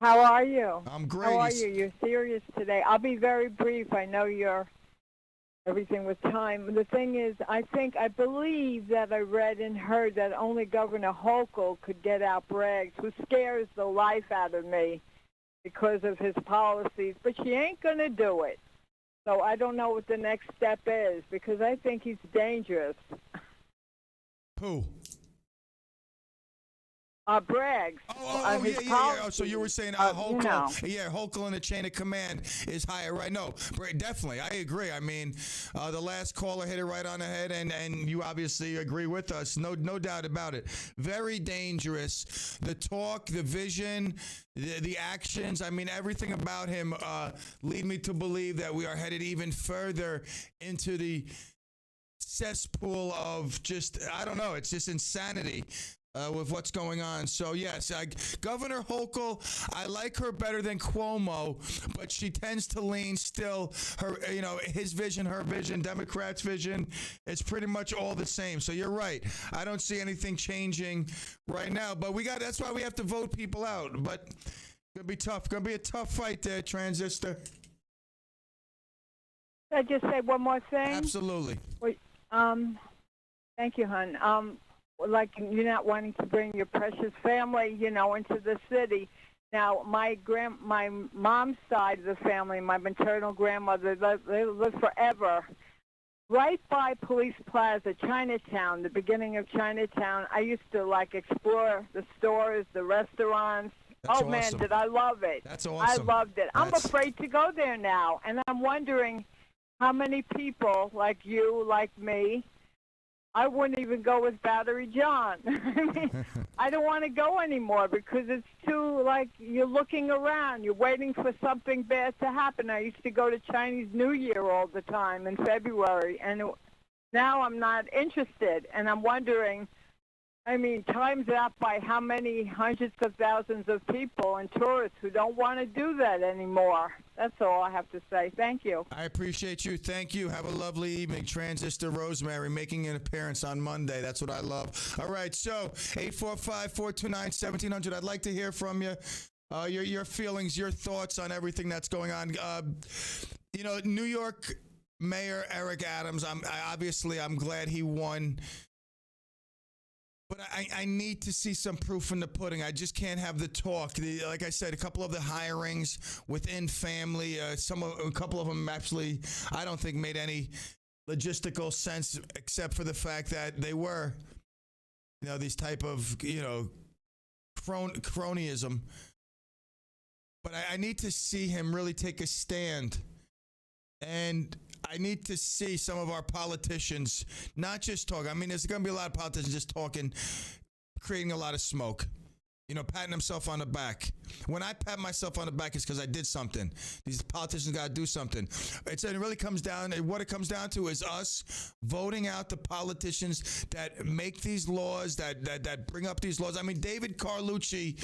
How are you? I'm great. How are you? You're serious today. I'll be very brief. I know you're everything with time. The thing is, I believe that I read and heard that only Governor Hochul could get out Braggs, who scares the life out of me because of his policies. But she ain't going to do it. So I don't know what the next step is because I think he's dangerous. Who? Braggs. Yeah. Oh, so you were saying Hochul. You know. Yeah, Hochul in the chain of command is higher, right? No, definitely. I agree. I mean, the last caller hit it right on the head, and you obviously agree with us. No doubt about it. Very dangerous. The talk, the vision, the actions, I mean, everything about him lead me to believe that we are headed even further into the cesspool of just, I don't know, it's just insanity. With what's going on. So, yes, Governor Hochul, I like her better than Cuomo, but she tends to lean still, his vision, her vision, Democrats' vision, it's pretty much all the same. So you're right. I don't see anything changing right now, but that's why we have to vote people out. But it's going to be tough. Going to be a tough fight there, Transistor. Can I just say one more thing? Absolutely. Wait, thank you, hon. Like you're not wanting to bring your precious family, into the city. Now, my mom's side of the family, my maternal grandmother, they lived forever. Right by Police Plaza, Chinatown, the beginning of Chinatown, I used to, explore the stores, the restaurants. That's man, awesome. did I love it. That's awesome. I loved it. I'm afraid to go there now, and I'm wondering how many people like you, like me, I wouldn't even go with Battery John. I mean, I don't want to go anymore because it's too, you're looking around. You're waiting for something bad to happen. I used to go to Chinese New Year all the time in February, and now I'm not interested. And I'm wondering, times that by how many hundreds of thousands of people and tourists who don't want to do that anymore. That's all I have to say. Thank you. I appreciate you. Thank you. Have a lovely evening. Transistor Rosemary making an appearance on Monday. That's what I love. All right, so 845-429-1700. I'd like to hear from you. Your feelings, your thoughts on everything that's going on. New York Mayor Eric Adams, I'm glad he won. But I need to see some proof in the pudding. I just can't have the talk. Like I said, a couple of the hirings within family, a couple of them actually, I don't think made any logistical sense except for the fact that they were, these type of, cronyism. But I need to see him really take a stand. And I need to see some of our politicians not just talk. There's going to be a lot of politicians just talking, creating a lot of smoke, patting themselves on the back. When I pat myself on the back, it's because I did something. These politicians got to do something. It really comes down, what it comes down to is us voting out the politicians that make these laws, that bring up these laws. David Carlucci,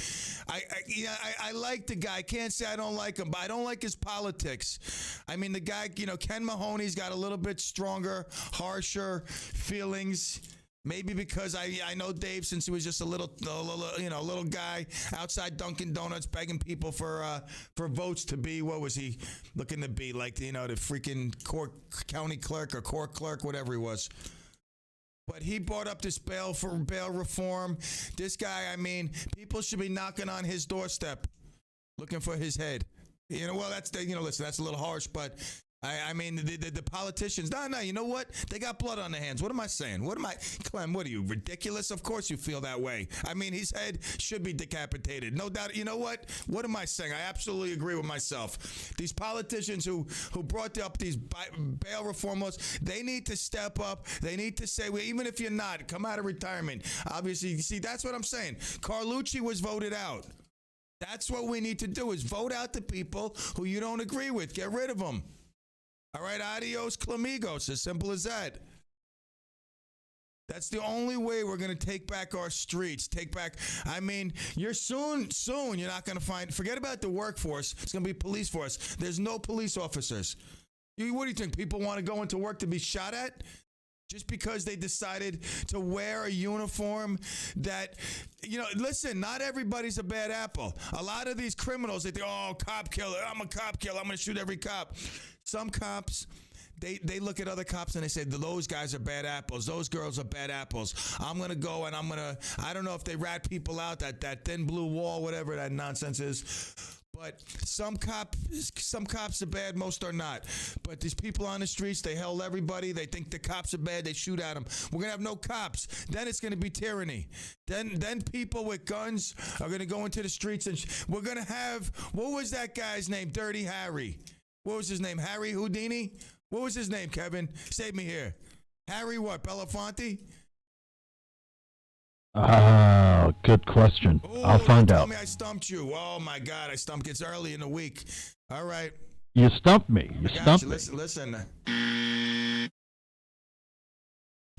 I like the guy. I can't say I don't like him, but I don't like his politics. The guy, Ken Mahoney's got a little bit stronger, harsher feelings. Maybe because I know Dave since he was just a little guy outside Dunkin' Donuts begging people for votes to be, what was he looking to be, the freaking county clerk or court clerk, whatever he was. But he brought up this bail reform. This guy, people should be knocking on his doorstep looking for his head. That's listen, that's a little harsh, but the politicians, no, you know what? They got blood on their hands. What am I saying? Clem, what are you, ridiculous? Of course you feel that way. His head should be decapitated. No doubt. You know what? What am I saying? I absolutely agree with myself. These politicians who brought up these bail reform laws, they need to step up. They need to say, well, even if you're not, come out of retirement. Obviously, you see, that's what I'm saying. Carlucci was voted out. That's what we need to do is vote out the people who you don't agree with. Get rid of them. All right, adios, clamigos. As simple as that. That's the only way we're going to take back our streets. I mean, you're soon, you're not going to forget about the workforce. It's going to be police force. There's no police officers. What do you think? People want to go into work to be shot at? Just because they decided to wear a uniform that, listen, not everybody's a bad apple. A lot of these criminals, they think, oh, cop killer, I'm a cop killer, I'm going to shoot every cop. Some cops, they look at other cops and they say, those guys are bad apples. Those girls are bad apples. I'm going to go and I don't know if they rat people out, that thin blue wall, whatever that nonsense is. But some cops are bad, most are not. But these people on the streets, they held everybody. They think the cops are bad. They shoot at them. We're going to have no cops. Then it's going to be tyranny. Then people with guns are going to go into the streets and we're going to have, what was that guy's name? Dirty Harry. What was his name? Harry Houdini? What was his name, Kevin? Save me here. Harry what? Belafonte? Good question. Ooh, I'll find out. Tell me I stumped you. Oh, my God. I stumped. It's early in the week. All right. You stumped me. You stumped me. Listen.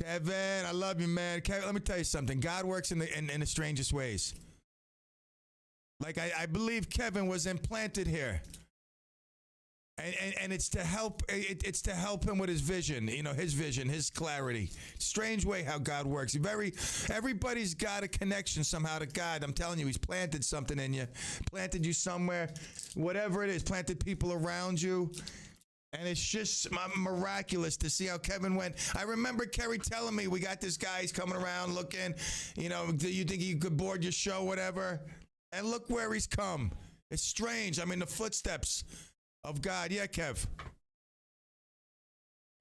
Kevin, I love you, man. Kevin, let me tell you something. God works in the strangest ways. Like, I believe Kevin was implanted here. And it's to help him with his vision, his vision, his clarity. Strange way how God works. Everybody's got a connection somehow to God. I'm telling you, he's planted something in you, planted you somewhere, whatever it is, planted people around you. And it's just miraculous to see how Kevin went. I remember Kerry telling me, we got this guy, he's coming around looking, do you think he could board your show, whatever? And look where he's come. It's strange. I mean, the footsteps of God. Yeah, Kev.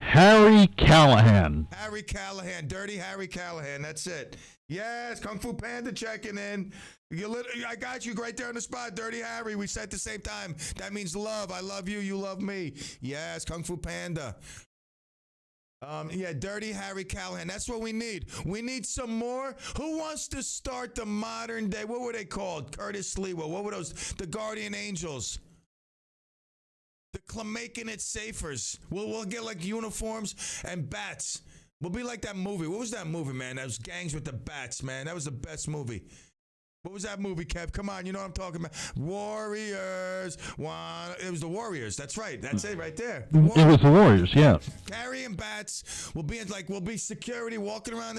Harry Callahan. Harry Callahan. Dirty Harry Callahan. That's it. Yes, Kung Fu Panda checking in. I got you right there on the spot, Dirty Harry. We said at the same time. That means love. I love you. You love me. Yes, Kung Fu Panda. Dirty Harry Callahan. That's what we need. We need some more. Who wants to start the modern day? What were they called? Curtis Lewa. What were those? The Guardian Angels. The Clamaking It Safers. We'll get like uniforms and bats. We'll be like that movie. What was that movie, man? That was Gangs with the Bats, man. That was the best movie. What was that movie, Kev? Come on, you know what I'm talking about. Warriors. It was the Warriors. That's right. That's it right there. It was the Warriors, yeah. Carrying bats. We'll be security walking around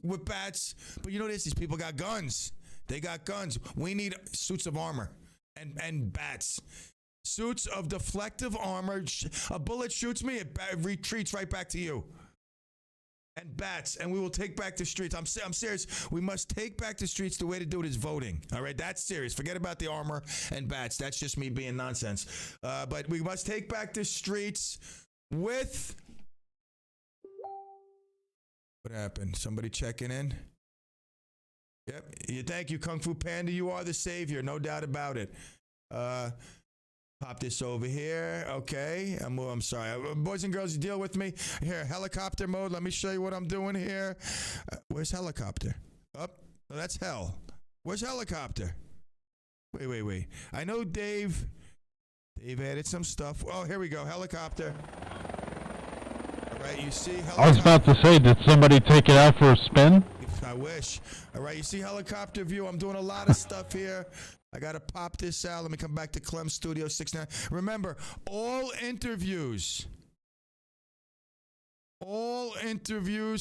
with bats. But you know this, these people got guns. They got guns. We need suits of armor and bats. Suits of deflective armor. A bullet shoots me, it retreats right back to you. And bats, and we will take back the streets. I'm serious. We must take back the streets. The way to do it is voting. All right, that's serious. Forget about the armor and bats. That's just me being nonsense. But we must take back the streets with... What happened? Somebody checking in? Yep. Thank you, Kung Fu Panda. You are the savior, no doubt about it. Pop this over here. Okay. I'm sorry. Boys and girls, you deal with me. Here, helicopter mode. Let me show you what I'm doing here. Where's helicopter? Oh, that's hell. Where's helicopter? Wait. I know Dave added some stuff. Oh, here we go. Helicopter. All right, you see helicopter. I was about to say, did somebody take it out for a spin? I wish. All right, you see helicopter view. I'm doing a lot of stuff here. I got to pop this out. Let me come back to Clem Studio 69. Remember, all interviews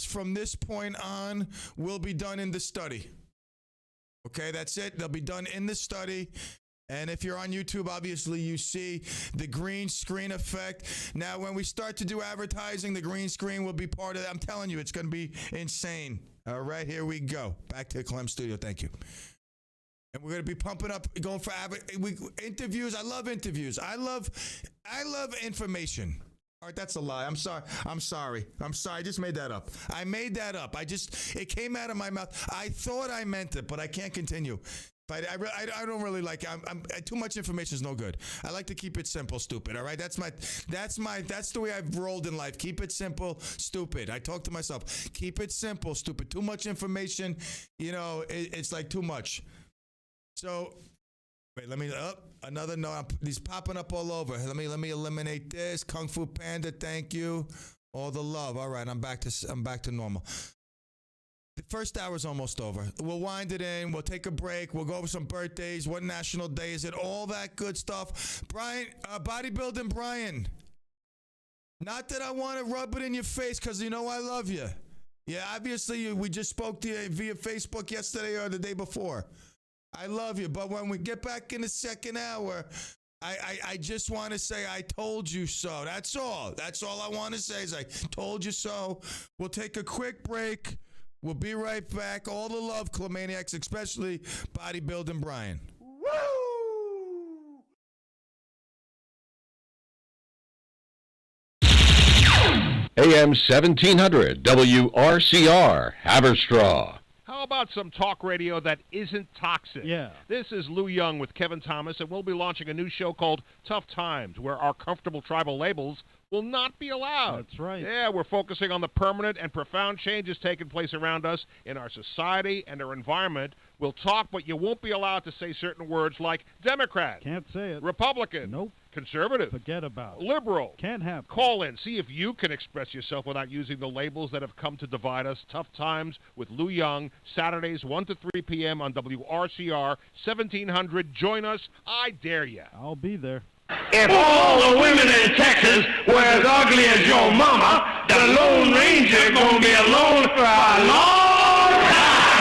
from this point on will be done in the study. Okay, that's it. They'll be done in the study. And if you're on YouTube, obviously you see the green screen effect. Now, when we start to do advertising, the green screen will be part of that. I'm telling you, it's going to be insane. All right, here we go. Back to Clem Studio. Thank you. And we're going to be pumping up, going for interviews. I love interviews. I love information. All right, that's a lie. I'm sorry. I just made that up. It came out of my mouth. I thought I meant it, but I can't continue. I don't really like it. Too much information is no good. I like to keep it simple, stupid. All right, that's the way I've rolled in life. Keep it simple, stupid. I talk to myself. Keep it simple, stupid. Too much information, it's like too much. So Wait, let me another no. He's popping up all over. Let me eliminate this. Kung Fu Panda, thank you. All the love. All right, I'm back to normal. The first hour's almost over. We'll wind it in. We'll take a break. We'll go over some birthdays. What national day is it? All that good stuff. Brian, bodybuilding Brian. Not that I want to rub it in your face because you know I love you. Yeah, obviously we just spoke to you via Facebook yesterday or the day before. I love you, but when we get back in the second hour, I just want to say I told you so. That's all. That's all I want to say is I told you so. We'll take a quick break. We'll be right back. All the love, Clemaniacs, especially bodybuilding Brian. AM 1700 WRCR, Haverstraw. How about some talk radio that isn't toxic? Yeah. This is Lou Young with Kevin Thomas, and we'll be launching a new show called Tough Times, where our comfortable tribal labels will not be allowed. That's right. Yeah, we're focusing on the permanent and profound changes taking place around us in our society and our environment. We'll talk, but you won't be allowed to say certain words like Democrat. Can't say it. Republican. Nope. Conservative. Forget about it. Liberal. Can't happen. Call in. See if you can express yourself without using the labels that have come to divide us. Tough Times with Lou Young, Saturdays 1 to 3 p.m. on WRCR 1700. Join us. I dare you. I'll be there. If all the women in Texas were as ugly as your mama, the Lone Ranger gonna be alone for a long time.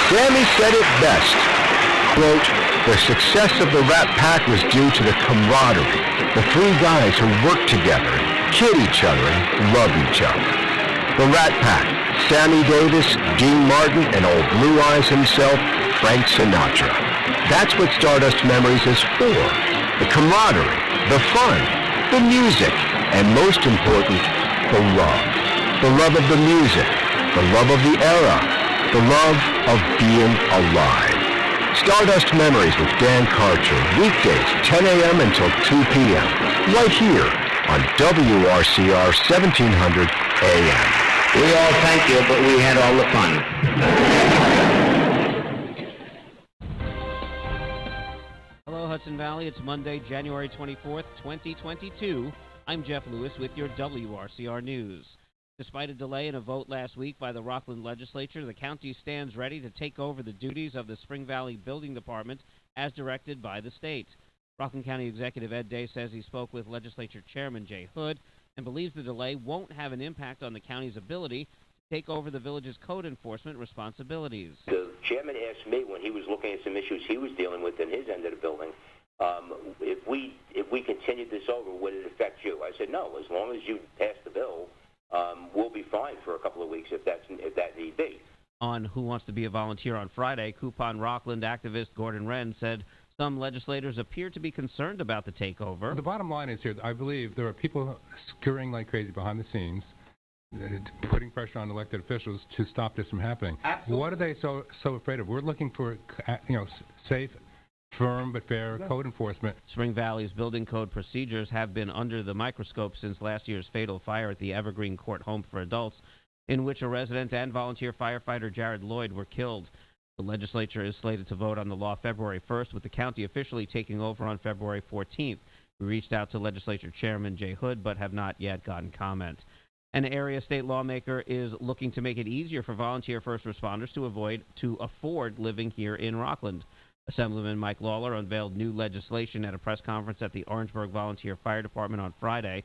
Sammy said it best. Quote, the success of the Rat Pack was due to the camaraderie, the three guys who work together, kid each other, and love each other. The Rat Pack, Sammy Davis, Dean Martin, and old Blue Eyes himself, Frank Sinatra. That's what Stardust Memories is for. The camaraderie, the fun, the music, and most important, the love. The love of the music, the love of the era, the love of being alive. Stardust Memories with Dan Karcher, weekdays 10 a.m. until 2 p.m. right here on WRCR 1700 AM. We all thank you, but we had all the fun. Hello, Hudson Valley. It's Monday, January 24th, 2022. I'm Jeff Lewis with your WRCR News. Despite a delay in a vote last week by the Rockland legislature, the county stands ready to take over the duties of the Spring Valley Building Department as directed by the state. Rockland County Executive Ed Day says he spoke with Legislature Chairman Jay Hood and believes the delay won't have an impact on the county's ability to take over the village's code enforcement responsibilities. The chairman asked me when he was looking at some issues he was dealing with in his end of the building, if we continued this over, would it affect you? I said, no, as long as you pass the bill, we'll be fine for a couple of weeks if that need be. On Who Wants to Be a Volunteer on Friday, Coupon Rockland activist Gordon Wren said some legislators appear to be concerned about the takeover. The bottom line is here, I believe there are people scurrying like crazy behind the scenes, putting pressure on elected officials to stop this from happening. Absolutely. What are they so afraid of? We're looking for safe, firm but fair code enforcement. Spring Valley's building code procedures have been under the microscope since last year's fatal fire at the Evergreen Court Home for Adults, in which a resident and volunteer firefighter Jared Lloyd were killed. The legislature is slated to vote on the law February 1st, with the county officially taking over on February 14th. We reached out to Legislature Chairman Jay Hood, but have not yet gotten comment. An area state lawmaker is looking to make it easier for volunteer first responders to afford living here in Rockland. Assemblyman Mike Lawler unveiled new legislation at a press conference at the Orangeburg Volunteer Fire Department on Friday.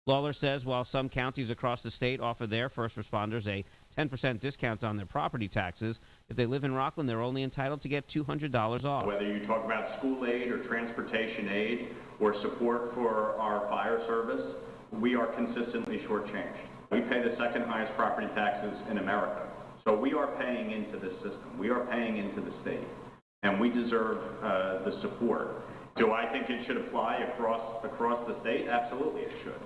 Lawler says while some counties across the state offer their first responders a 10% discount on their property taxes, if they live in Rockland, they're only entitled to get $200 off. Whether you talk about school aid or transportation aid or support for our fire service, we are consistently shortchanged. We pay the second highest property taxes in America. So we are paying into the system. We are paying into the state. And we deserve the support. Do I think it should apply across the state? Absolutely it should.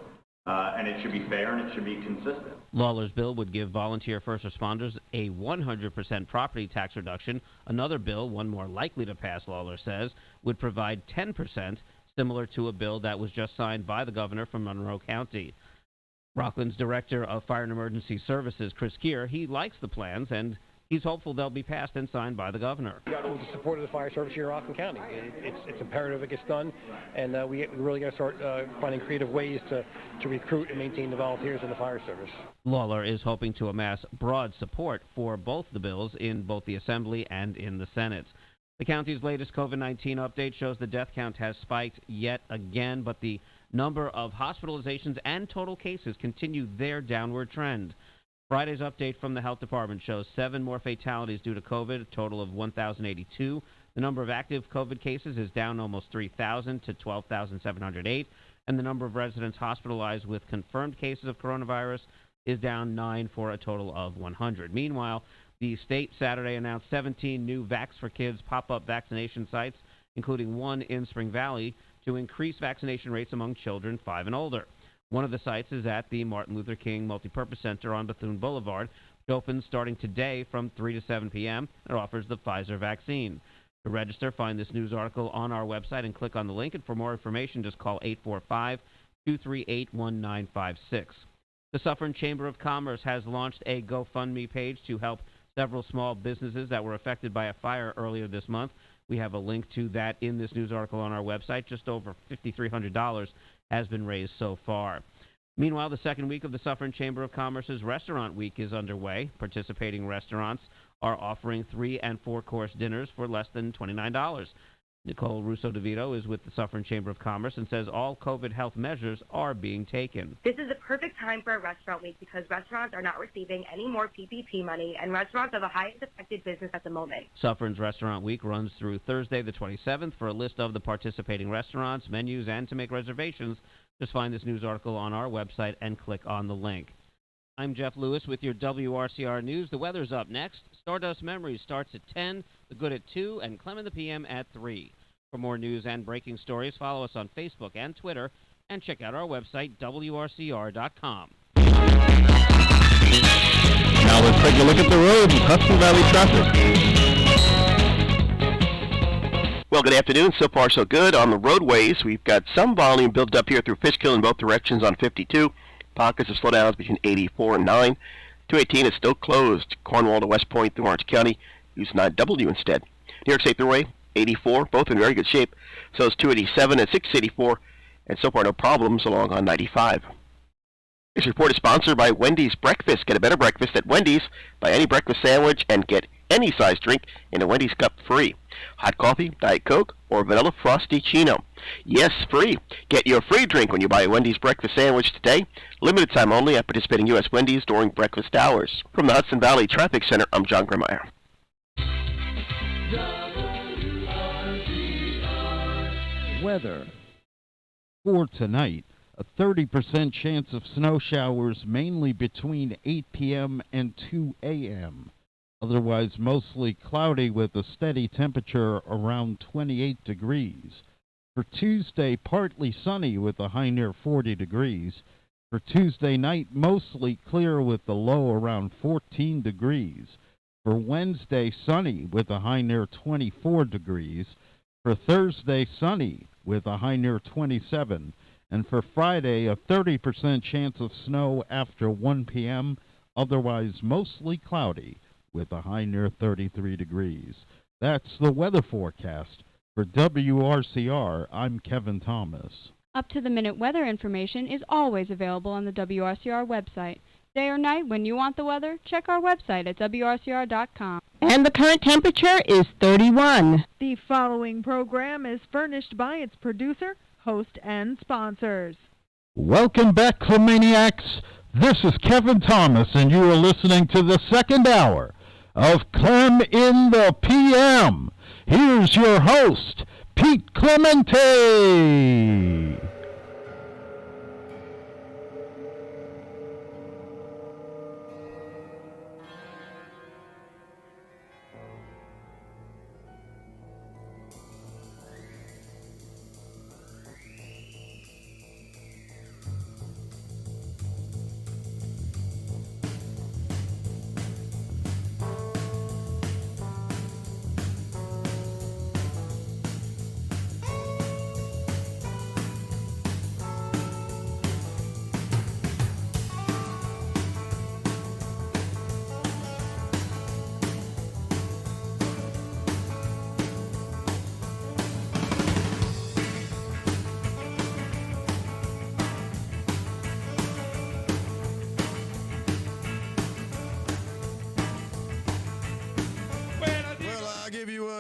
And it should be fair and it should be consistent. Lawler's bill would give volunteer first responders a 100% property tax reduction. Another bill, one more likely to pass, Lawler says, would provide 10%, similar to a bill that was just signed by the governor from Monroe County. Rockland's Director of Fire and Emergency Services, Chris Keir, he likes the plans and He's hopeful they'll be passed and signed by the governor. With the support of the fire service here in Rockland County, it's imperative it gets done, and we really got to start finding creative ways to recruit and maintain the volunteers in the fire service. Lawler is hoping to amass broad support for both the bills in both the Assembly and in the Senate. The county's latest COVID-19 update shows the death count has spiked yet again, but the number of hospitalizations and total cases continue their downward trend. Friday's update from the health department shows 7 more fatalities due to COVID, a total of 1,082. The number of active COVID cases is down almost 3,000 to 12,708, and the number of residents hospitalized with confirmed cases of coronavirus is down 9 for a total of 100. Meanwhile, the state Saturday announced 17 new Vax for Kids pop-up vaccination sites, including one in Spring Valley, to increase vaccination rates among children 5 and older. One of the sites is at the Martin Luther King Multipurpose Center on Bethune Boulevard, which opens starting today from 3 to 7 p.m. and offers the Pfizer vaccine. To register, find this news article on our website and click on the link. And for more information, just call 845-238-1956. The Suffern Chamber of Commerce has launched a GoFundMe page to help several small businesses that were affected by a fire earlier this month. We have a link to that in this news article on our website. Just over $5,300 has been raised so far. Meanwhile, the second week of the Suffern Chamber of Commerce's Restaurant Week is underway. Participating restaurants are offering 3- and 4-course dinners for less than $29. Nicole Russo-DeVito is with the Suffern Chamber of Commerce and says all COVID health measures are being taken. This is the perfect time for a restaurant week because restaurants are not receiving any more PPP money, and restaurants are the highest affected business at the moment. Suffern's Restaurant Week runs through Thursday the 27th. For a list of the participating restaurants, menus, and to make reservations, just find this news article on our website and click on the link. I'm Jeff Lewis with your WRCR News. The weather's up next. Stardust Memories starts at 10, The Good at 2, and Clem in the PM at 3. For more news and breaking stories, follow us on Facebook and Twitter, and check out our website, WRCR.com. Now let's take a look at the road and Hudson Valley traffic. Well, good afternoon. So far, so good. On the roadways, we've got some volume built up here through Fishkill in both directions on 52. Pockets of slowdowns between 84 and 9. 218 is still closed. Cornwall to West Point through Orange County. Use 9W instead. New York State Thruway, 84, both in very good shape. So is 287 and 684. And so far, no problems along on 95. This report is sponsored by Wendy's Breakfast. Get a better breakfast at Wendy's. Buy any breakfast sandwich and get any size drink in a Wendy's cup free. Hot coffee, Diet Coke, or vanilla frosty-chino. Yes, free. Get your free drink when you buy a Wendy's breakfast sandwich today. Limited time only at participating U.S. Wendy's during breakfast hours. From the Hudson Valley Traffic Center, I'm John Grimmeyer. Weather. For tonight, a 30% chance of snow showers mainly between 8 p.m. and 2 a.m. Otherwise mostly cloudy with a steady temperature around 28 degrees. For Tuesday, partly sunny with a high near 40 degrees. For Tuesday night, mostly clear with the low around 14 degrees. For Wednesday, sunny with a high near 24 degrees. For Thursday, sunny with a high near 27. And for Friday, a 30% chance of snow after 1 p.m., otherwise mostly cloudy with a high near 33 degrees. That's the weather forecast. For WRCR, I'm Kevin Thomas. Up-to-the-minute weather information is always available on the WRCR website. Day or night, when you want the weather, check our website at WRCR.com. And the current temperature is 31. The following program is furnished by its producer, host, and sponsors. Welcome back, Clemaniacs. This is Kevin Thomas, and you are listening to the second hour of Clem in the PM. Here's your host, Pete Clemente.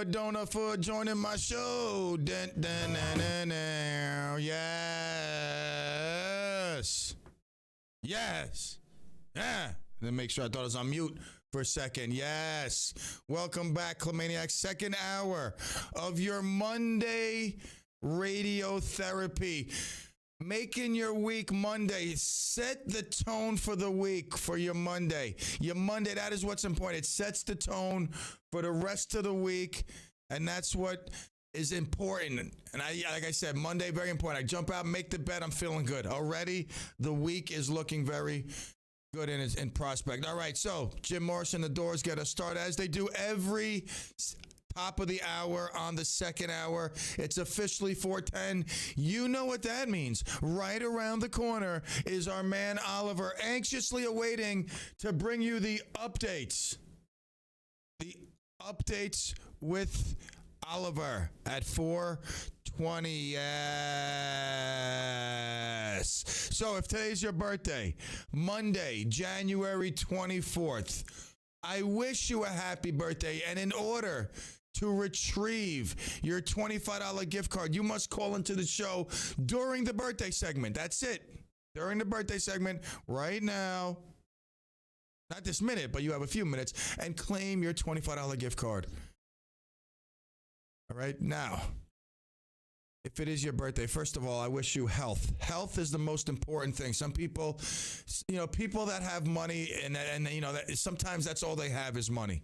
Cardona, for joining my show. Yes. Yes. Yeah. Then make sure I thought I was on mute for a second. Yes. Welcome back, Clemaniacs. Second hour of your Monday radio therapy. Making your week Monday. Set the tone for the week for your Monday. Your Monday, that is what's important. It sets the tone for the rest of the week, and that's what is important. And like I said, Monday, very important. I jump out, make the bed, I'm feeling good. Already, the week is looking very good in prospect. All right, so Jim Morrison, the Doors get us started as they do every top of the hour on the second hour. It's officially 4:10. You know what that means. Right around the corner is our man Oliver, anxiously awaiting to bring you the updates. The updates with Oliver at 4:20. Yes. So if today's your birthday, Monday, January 24th, I wish you a happy birthday. And in order to retrieve your $25 gift card, you must call into the show during the birthday segment. That's it. During the birthday segment right now. Not this minute, but you have a few minutes, and claim your $25 gift card. All right, now, if it is your birthday, first of all, I wish you health. Health is the most important thing. Some people, people that have money, and that sometimes that's all they have is money.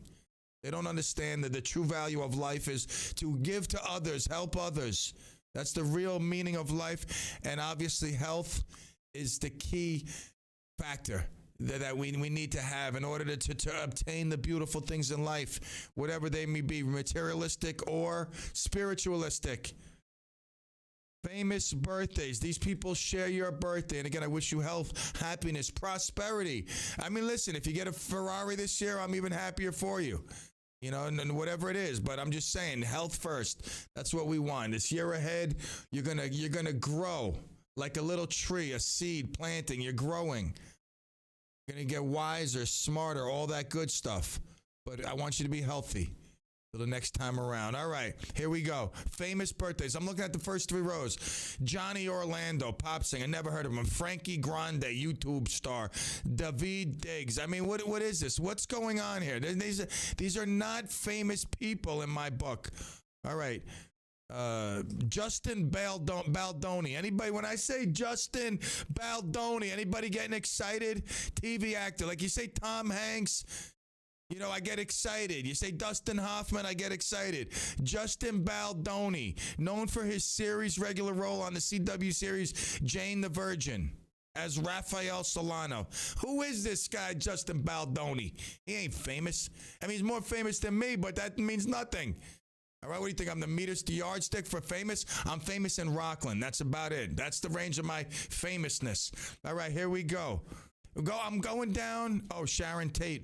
They don't understand that the true value of life is to give to others, help others. That's the real meaning of life, and obviously health is the key factor that we need to have in order to obtain the beautiful things in life, whatever they may be, materialistic or spiritualistic. Famous birthdays. These people share your birthday. And again, I wish you health, happiness, prosperity. I mean, listen, if you get a Ferrari this year, I'm even happier for you. And whatever it is, but I'm just saying, health first. That's what we want. This year ahead, you're gonna grow like a little tree, a seed planting. You're growing. You're going to get wiser, smarter, all that good stuff. But I want you to be healthy till the next time around. All right, here we go. Famous birthdays. I'm looking at the first three rows. Johnny Orlando, pop singer. Never heard of him. Frankie Grande, YouTube star. David Diggs. I mean, what is this? What's going on here? These are not famous people in my book. All right. Justin Baldoni. Anybody, when I say Justin Baldoni, anybody getting excited? TV actor. Like you say Tom Hanks, I get excited. You say Dustin Hoffman, I get excited. Justin Baldoni, known for his series regular role on the CW series Jane the Virgin as Raphael Solano. Who is this guy, Justin Baldoni? He ain't famous. I mean, he's more famous than me, but that means nothing. All right, what do you think? I'm the yardstick for famous? I'm famous in Rockland. That's about it. That's the range of my famousness. All right, here we go. I'm going down. Oh, Sharon Tate.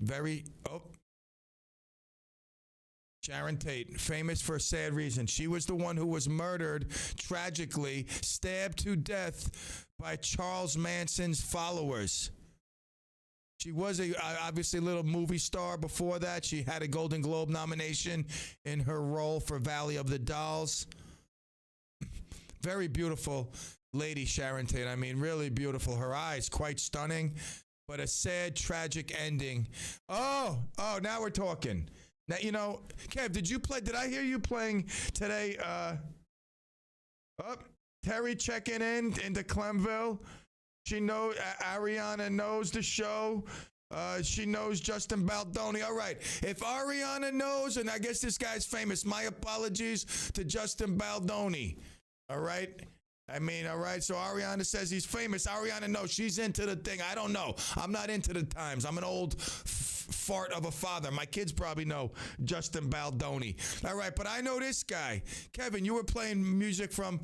Sharon Tate, famous for a sad reason. She was the one who was murdered, tragically, stabbed to death by Charles Manson's followers. She was obviously a little movie star before that. She had a Golden Globe nomination in her role for Valley of the Dolls. Very beautiful lady, Sharon Tate. I mean, really beautiful. Her eyes, quite stunning, but a sad, tragic ending. Oh, now we're talking. Now, Kev, did I hear you playing today? Terry checking into Clemville. She knows, Ariana knows the show. She knows Justin Baldoni. All right. If Ariana knows, and I guess this guy's famous, my apologies to Justin Baldoni. All right. All right. So Ariana says he's famous. Ariana knows. She's into the thing. I don't know. I'm not into the times. I'm an old fart of a father. My kids probably know Justin Baldoni. All right. But I know this guy. Kevin, you were playing music from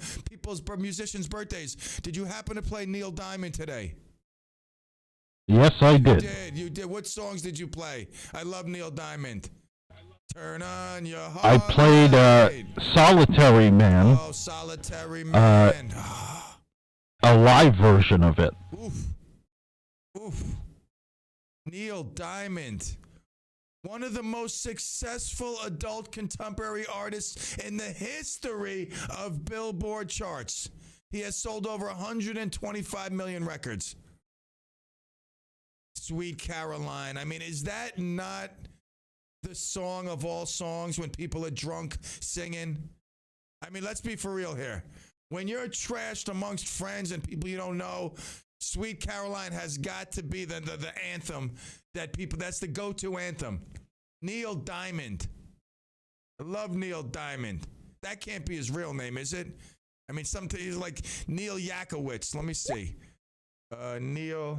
musicians' birthdays. Did you happen to play Neil Diamond today? Yes, I did. You did. What songs did you play? I love Neil Diamond. Turn on your heart. I played Solitary Man. Oh, Solitary Man. A live version of it. Oof. Neil Diamond. One of the most successful adult contemporary artists in the history of Billboard charts. He has sold over 125 million records. Sweet Caroline. I mean, is that not the song of all songs when people are drunk singing? I mean, let's be for real here. When you're trashed amongst friends and people you don't know, Sweet Caroline has got to be the anthem that people, that's the go-to anthem. Neil Diamond. I love Neil Diamond. That can't be his real name, is it? I mean, something he's like Neil Yakowitz. Let me see. Neil,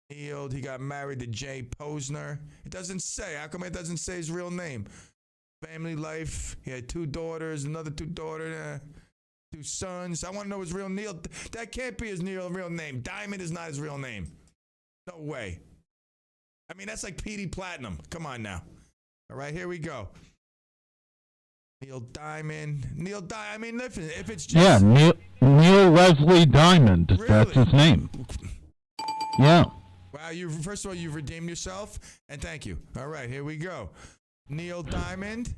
he got married to Jay Posner. It doesn't say. How come it doesn't say his real name? Family life. He had 2 daughters, another 2 daughters, 2 sons. I want to know his real Neil. That can't be his real name. Diamond is not his real name. No way. I mean, that's like Petey Platinum. Come on now. All right, here we go. Neil Diamond. I mean, listen, if it's just... Yeah, Neil Leslie Diamond. Really? That's his name. Yeah. Wow, first of all, you've redeemed yourself, and thank you. All right, here we go. Neil Diamond.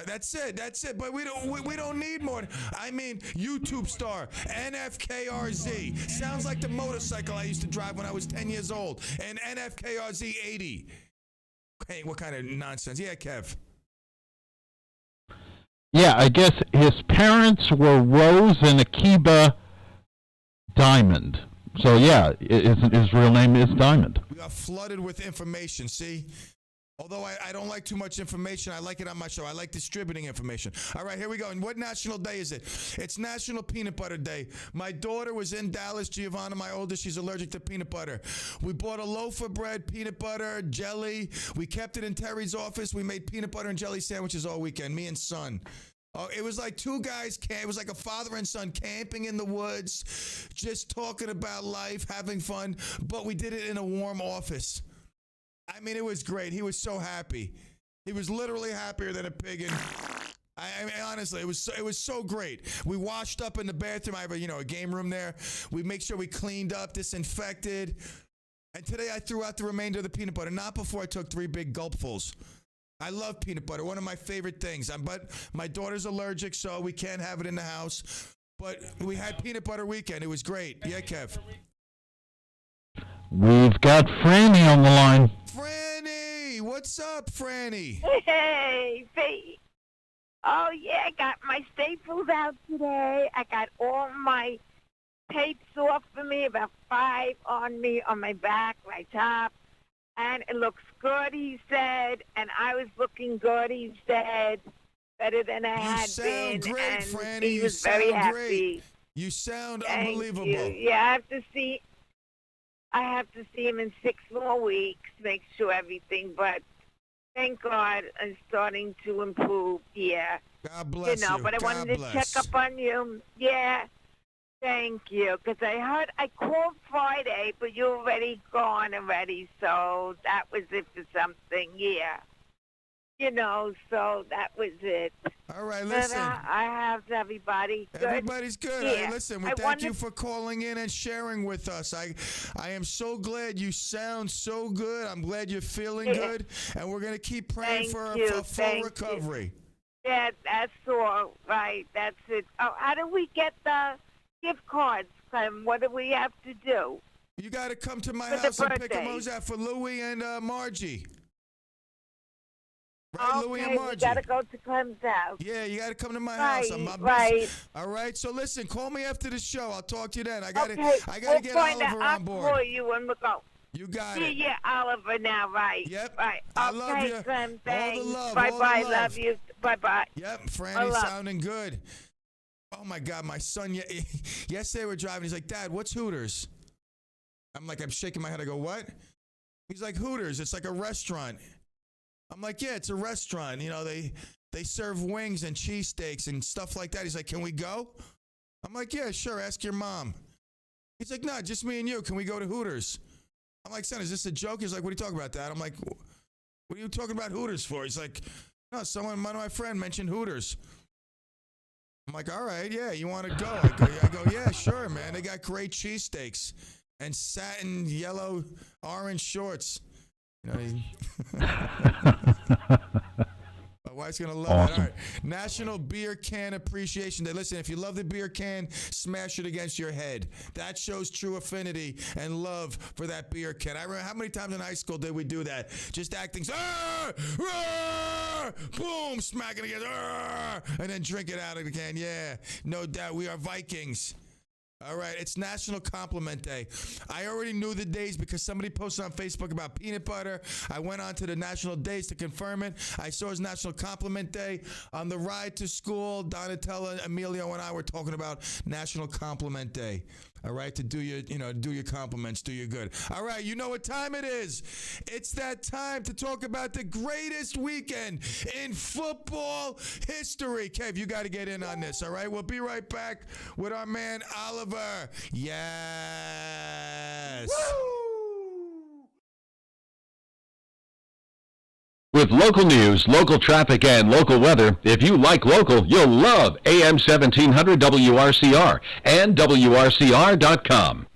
That's it. But we don't need more. I mean, YouTube star NFKRZ sounds like the motorcycle I used to drive when I was 10 years old. And NFKRZ 80. Hey, what kind of nonsense? Yeah, Kev. Yeah, I guess his parents were Rose and Akiba Diamond. So yeah, his real name is Diamond. We are flooded with information. See. Although I don't like too much information, I like it on my show. I like distributing information. All right, here we go. And what national day is it? It's National Peanut Butter Day. My daughter was in Dallas, Giovanna, my oldest. She's allergic to peanut butter. We bought a loaf of bread, peanut butter, jelly. We kept it in Terry's office. We made peanut butter and jelly sandwiches all weekend, me and son. Oh, it was like 2 guys, it was like a father and son camping in the woods, just talking about life, having fun, but we did it in a warm office. I mean, it was great. He was so happy. He was literally happier than a pig. And I mean, honestly, it was so great. We washed up in the bathroom. I have a game room there. We make sure we cleaned up, disinfected. And today I threw out the remainder of the peanut butter, not before I took 3 big gulpfuls. I love peanut butter, one of my favorite things. But my daughter's allergic, so we can't have it in the house. But we had peanut butter weekend. It was great. Yeah, Kev. We've got Franny on the line. Franny! What's up, Franny? Hey, Pete. Oh, yeah, I got my staples out today. I got all my tapes off of me, about 5 on me, on my back, my top. And it looks good, he said. And I was looking good, he said. Better than I had been. Great, and Franny. he was very happy. Great. You sound unbelievable. Yeah, I have to see him in 6 more weeks, make sure everything, but thank God I'm starting to improve, yeah. God bless you. But I wanted to check up on you. Yeah, thank you, because I called Friday, but you're already gone already, so that was it for something, yeah. So that was it. All right, listen. I have everybody. Good? Everybody's good. Yeah. Listen, thank you for calling in and sharing with us. I am so glad you sound so good. I'm glad you're feeling good. And we're going to keep praying for a full recovery. Yeah, that's all right. That's it. Oh, how do we get the gift cards? What do we have to do? You got to come to my house and pick them out for Louie and Margie. Right, okay, Louie and Margie. You got to go to Clem's house. Yeah, you got to come to my house. Right. All right, so listen, call me after the show. I'll talk to you then. I got to get Oliver on board. I'll call you when we go. You got it. Yeah, Oliver now, right. Yep. Right. I love you. Clem, thanks. All the love. Bye-bye. Love you. Bye-bye. Yep, Franny sounding good. Oh, my God, my son, yesterday we're driving. He's like, Dad, what's Hooters? I'm shaking my head. I go, what? He's like, Hooters. It's like a restaurant. I'm like, yeah, it's a restaurant. They serve wings and cheesesteaks and stuff like that. He's like, can we go? I'm like, yeah, sure. Ask your mom. He's like, no, just me and you. Can we go to Hooters? I'm like, son, is this a joke? He's like, what are you talking about, Dad? I'm like, what are you talking about Hooters for? He's like, no, one of my friends mentioned Hooters. I'm like, all right, yeah, you want to go? I go, yeah, sure, man. They got great cheesesteaks and satin yellow, orange shorts. You know, my wife's going to love Awesome. it. All right. National Beer Can Appreciation Day. Listen, if you love the beer can, smash it against your head. That shows true affinity and love for that beer can. I remember how many times in high school did we do that? Just acting, boom, smack it against, and then drink it out of the can. Yeah, no doubt. We are Vikings. All right, it's National Compliment Day. I already knew the days because somebody posted on Facebook about peanut butter. I went on to the national days to confirm it. I saw it's National Compliment Day. On the ride to school, Donatella, Emilio, and I were talking about National Compliment Day. All right, to do your compliments, do you good. All right, you know what time it is. It's that time to talk about the greatest weekend in football history. Kev, you got to get in on this, all right? We'll be right back with our man Oliver. Yes. Woo! With local news, local traffic, and local weather, if you like local, you'll love AM 1700 WRCR and WRCR.com.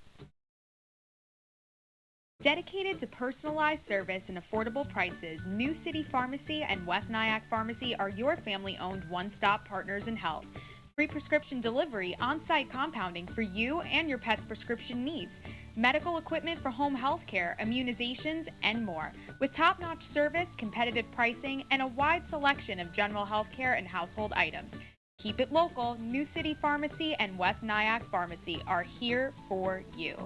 Dedicated to personalized service and affordable prices, New City Pharmacy and West Nyack Pharmacy are your family-owned one-stop partners in health. Free prescription delivery, on-site compounding for you and your pet's prescription needs, medical equipment for home health care, immunizations, and more. With top-notch service, competitive pricing, and a wide selection of general health care and household items. Keep it local. New City Pharmacy and West Nyack Pharmacy are here for you.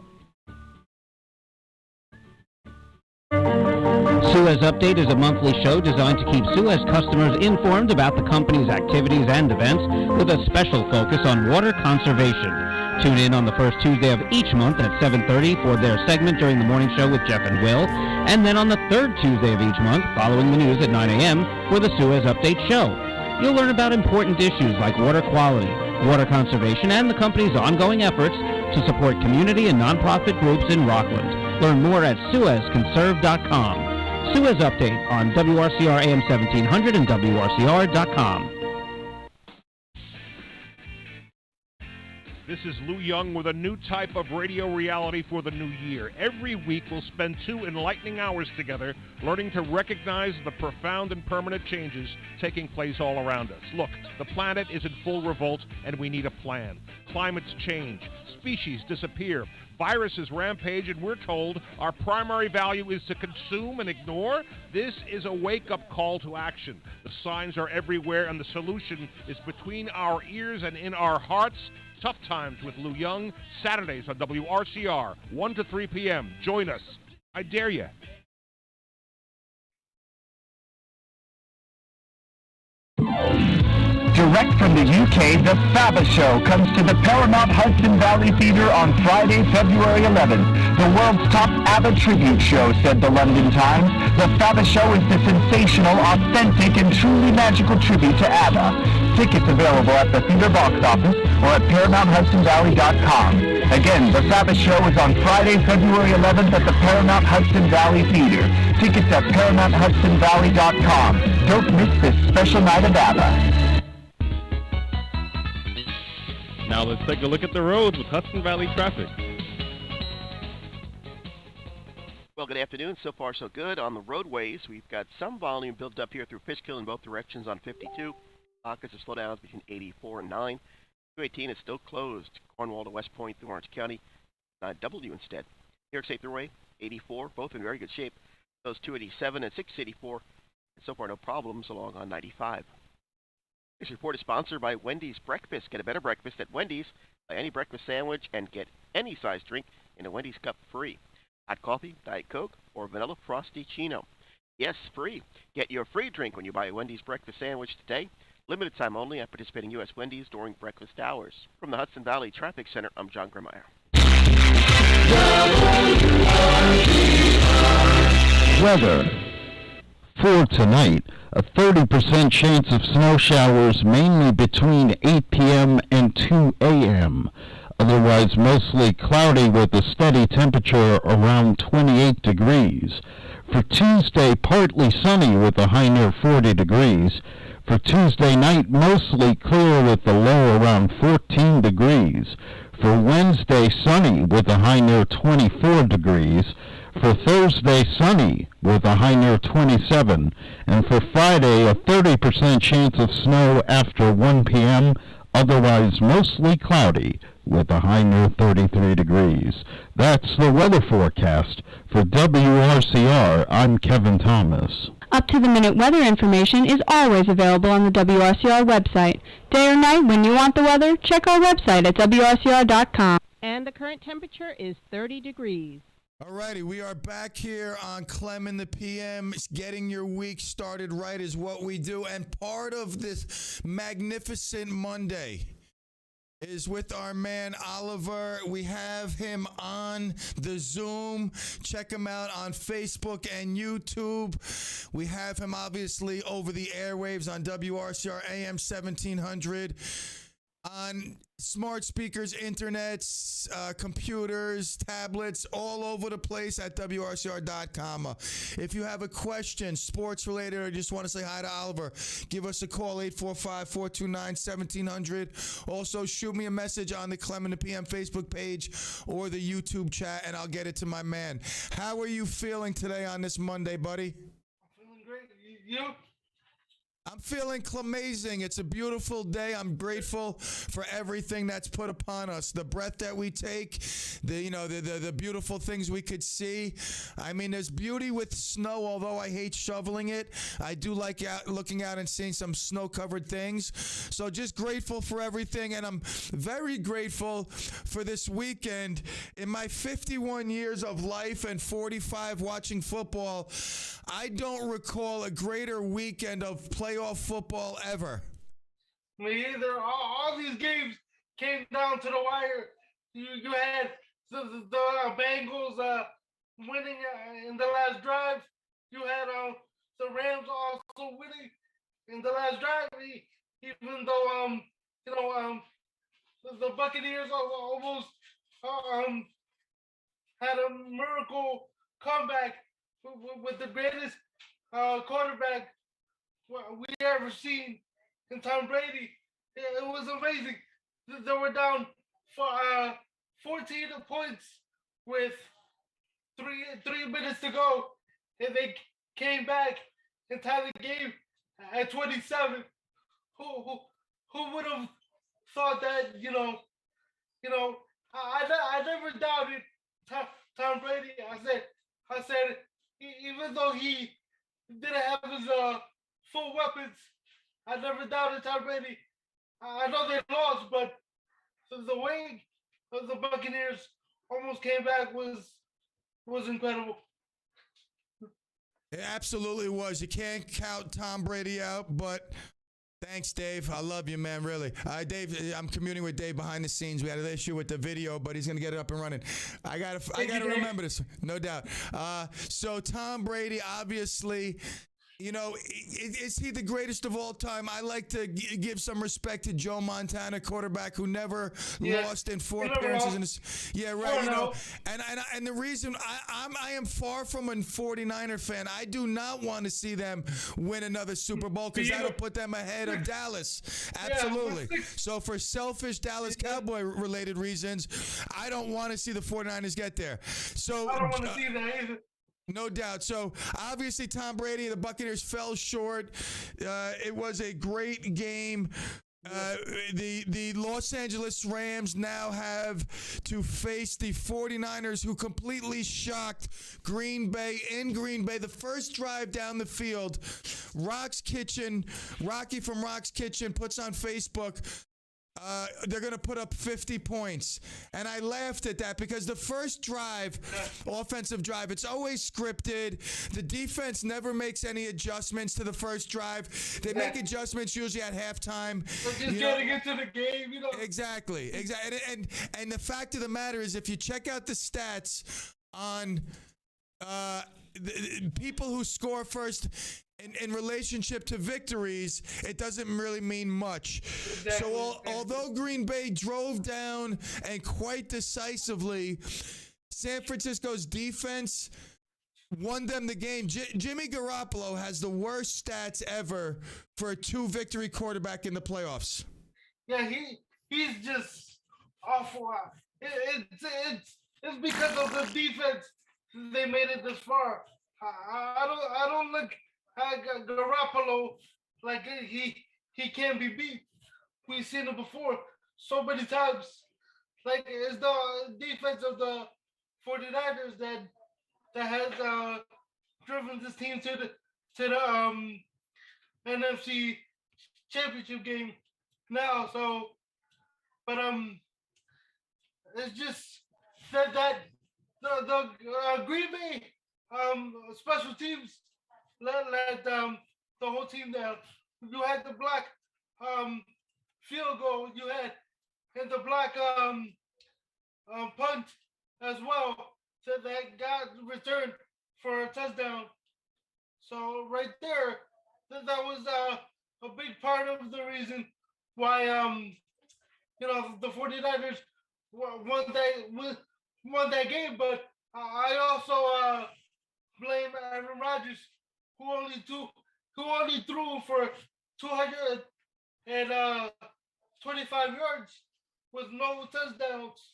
Suez Update is a monthly show designed to keep Suez customers informed about the company's activities and events with a special focus on water conservation. Tune in on the first Tuesday of each month at 7:30 for their segment during the morning show with Jeff and Will, and then on the third Tuesday of each month following the news at 9 a.m. for the Suez Update show. You'll learn about important issues like water quality, water conservation, and the company's ongoing efforts to support community and nonprofit groups in Rockland. Learn more at SuezConserve.com. Suez Update on WRCR AM 1700 and WRCR.com. This is Lou Young with a new type of radio reality for the new year. Every week we'll spend 2 enlightening hours together learning to recognize the profound and permanent changes taking place all around us. Look, the planet is in full revolt and we need a plan. Climates change, species disappear, viruses rampage, and we're told our primary value is to consume and ignore. This is a wake-up call to action. The signs are everywhere and the solution is between our ears and in our hearts. Tough Times with Lou Young, Saturdays on WRCR, 1 to 3 p.m. Join us. I dare you. Direct from the UK, the FABA Show comes to the Paramount Hudson Valley Theatre on Friday, February 11th. The world's top ABBA tribute show, said the London Times. The FABA Show is the sensational, authentic, and truly magical tribute to ABBA. Tickets available at the theater box office or at ParamountHudsonValley.com. Again, the FABA Show is on Friday, February 11th at the Paramount Hudson Valley Theater. Tickets at ParamountHudsonValley.com. Don't miss this special night of ABBA. Now let's take a look at the roads with Hudson Valley traffic. Well, good afternoon. So far, so good. On the roadways, we've got some volume built up here through Fishkill in both directions on 52. Pockets of slowdowns between 84 and 9. 218 is still closed. Cornwall to West Point through Orange County. 9W instead. New York State Thruway, 84, both in very good shape. Those 287 and 684. And so far, no problems along on 95. This report is sponsored by Wendy's Breakfast. Get a better breakfast at Wendy's. Buy any breakfast sandwich and get any size drink in a Wendy's cup free. Hot coffee, Diet Coke, or vanilla Frosty-Chino. Yes, free. Get your free drink when you buy a Wendy's breakfast sandwich today. Limited time only at participating U.S. Wendy's during breakfast hours. From the Hudson Valley Traffic Center, I'm John Grimmeyer. Weather. For tonight, a 30% chance of snow showers mainly between 8 p.m. and 2 a.m. Otherwise mostly cloudy with a steady temperature around 28 degrees. For Tuesday, partly sunny with a high near 40 degrees. For Tuesday night, mostly clear with a low around 14 degrees. For Wednesday, sunny with a high near 24 degrees. For Thursday, sunny with a high near 27. And for Friday, a 30% chance of snow after 1 p.m., otherwise mostly cloudy with a high near 33 degrees. That's the weather forecast. For WRCR, I'm Kevin Thomas. Up-to-the-minute weather information is always available on the WRCR website. Day or night, when you want the weather, check our website at WRCR.com. And the current temperature is 30 degrees. Alrighty, we are back here on CLEM in the PM. Getting your week started right is what we do. And part of this magnificent Monday is with our man Oliver. We have him on the Zoom. Check him out on Facebook and YouTube. We have him obviously over the airwaves on WRCR AM 1700. On smart speakers, internets, computers, tablets, all over the place at WRCR.com. If you have a question, sports related, or just want to say hi to Oliver, give us a call, 845-429-1700. Also, shoot me a message on the CLEM in the PM Facebook page or the YouTube chat, and I'll get it to my man. How are you feeling today on this Monday, buddy? I'm feeling great. You? I'm feeling amazing. It's a beautiful day. I'm grateful for everything that's put upon us. The breath that we take, the beautiful things we could see. I mean, there's beauty with snow, although I hate shoveling it. I do like looking out and seeing some snow-covered things. So just grateful for everything, and I'm very grateful for this weekend. In my 51 years of life and 45 watching football, I don't recall a greater weekend of playoff football ever. Me either. All these games came down to the wire. You had the Bengals winning in the last drive. You had the Rams also winning in the last drive. Even though the Buccaneers almost had a miracle comeback with the greatest quarterback we ever seen in Tom Brady. It was amazing. They were down for 14 points with three minutes to go, and they came back and tied the game at 27. Who would have thought that? I never doubted Tom Brady. I said even though he didn't have his full weapons, I never doubted Tom Brady. I know they lost, but the way the Buccaneers almost came back was incredible. It absolutely was. You can't count Tom Brady out, but thanks, Dave. I love you, man, really. Dave, I'm communing with Dave behind the scenes. We had an issue with the video, but he's going to get it up and running. I got to remember this, no doubt. So Tom Brady, obviously, is he the greatest of all time? I like to give some respect to Joe Montana, quarterback who never lost in 4 appearances. And the reason I am far from a 49er fan. I do not want to see them win another Super Bowl because that'll put them ahead of Dallas. Absolutely. So for selfish Dallas Cowboy related reasons, I don't want to see the 49ers get there. So I don't want to see that either. No doubt. So, obviously, Tom Brady and the Buccaneers fell short. It was a great game. The Los Angeles Rams now have to face the 49ers, who completely shocked Green Bay in Green Bay. The first drive down the field, Rocky from Rock's Kitchen puts on Facebook, they're going to put up 50 points. And I laughed at that because the first drive, offensive drive, it's always scripted. The defense never makes any adjustments to the first drive. They make adjustments usually at halftime. They're just getting into the game, Exactly. And the fact of the matter is, if you check out the stats on the people who score first in relationship to victories, it doesn't really mean much. Exactly. So although Green Bay drove down and quite decisively, San Francisco's defense won them the game. Jimmy Garoppolo has the worst stats ever for a 2-victory quarterback in the playoffs. Yeah, he's just awful. It's because of the defense they made it this far. I don't look at Garoppolo like he can't be beat. We've seen it before so many times. Like it's the defense of the 49ers that has driven this team to the NFC championship game now. So, but it's just that the Green Bay special teams let the whole team down. You had the black field goal. You had and the black punt as well that got returned for a touchdown. So right there, that was a big part of the reason why the 49ers won that game. But I also blame Aaron Rodgers, who only threw for 225 yards with no touchdowns.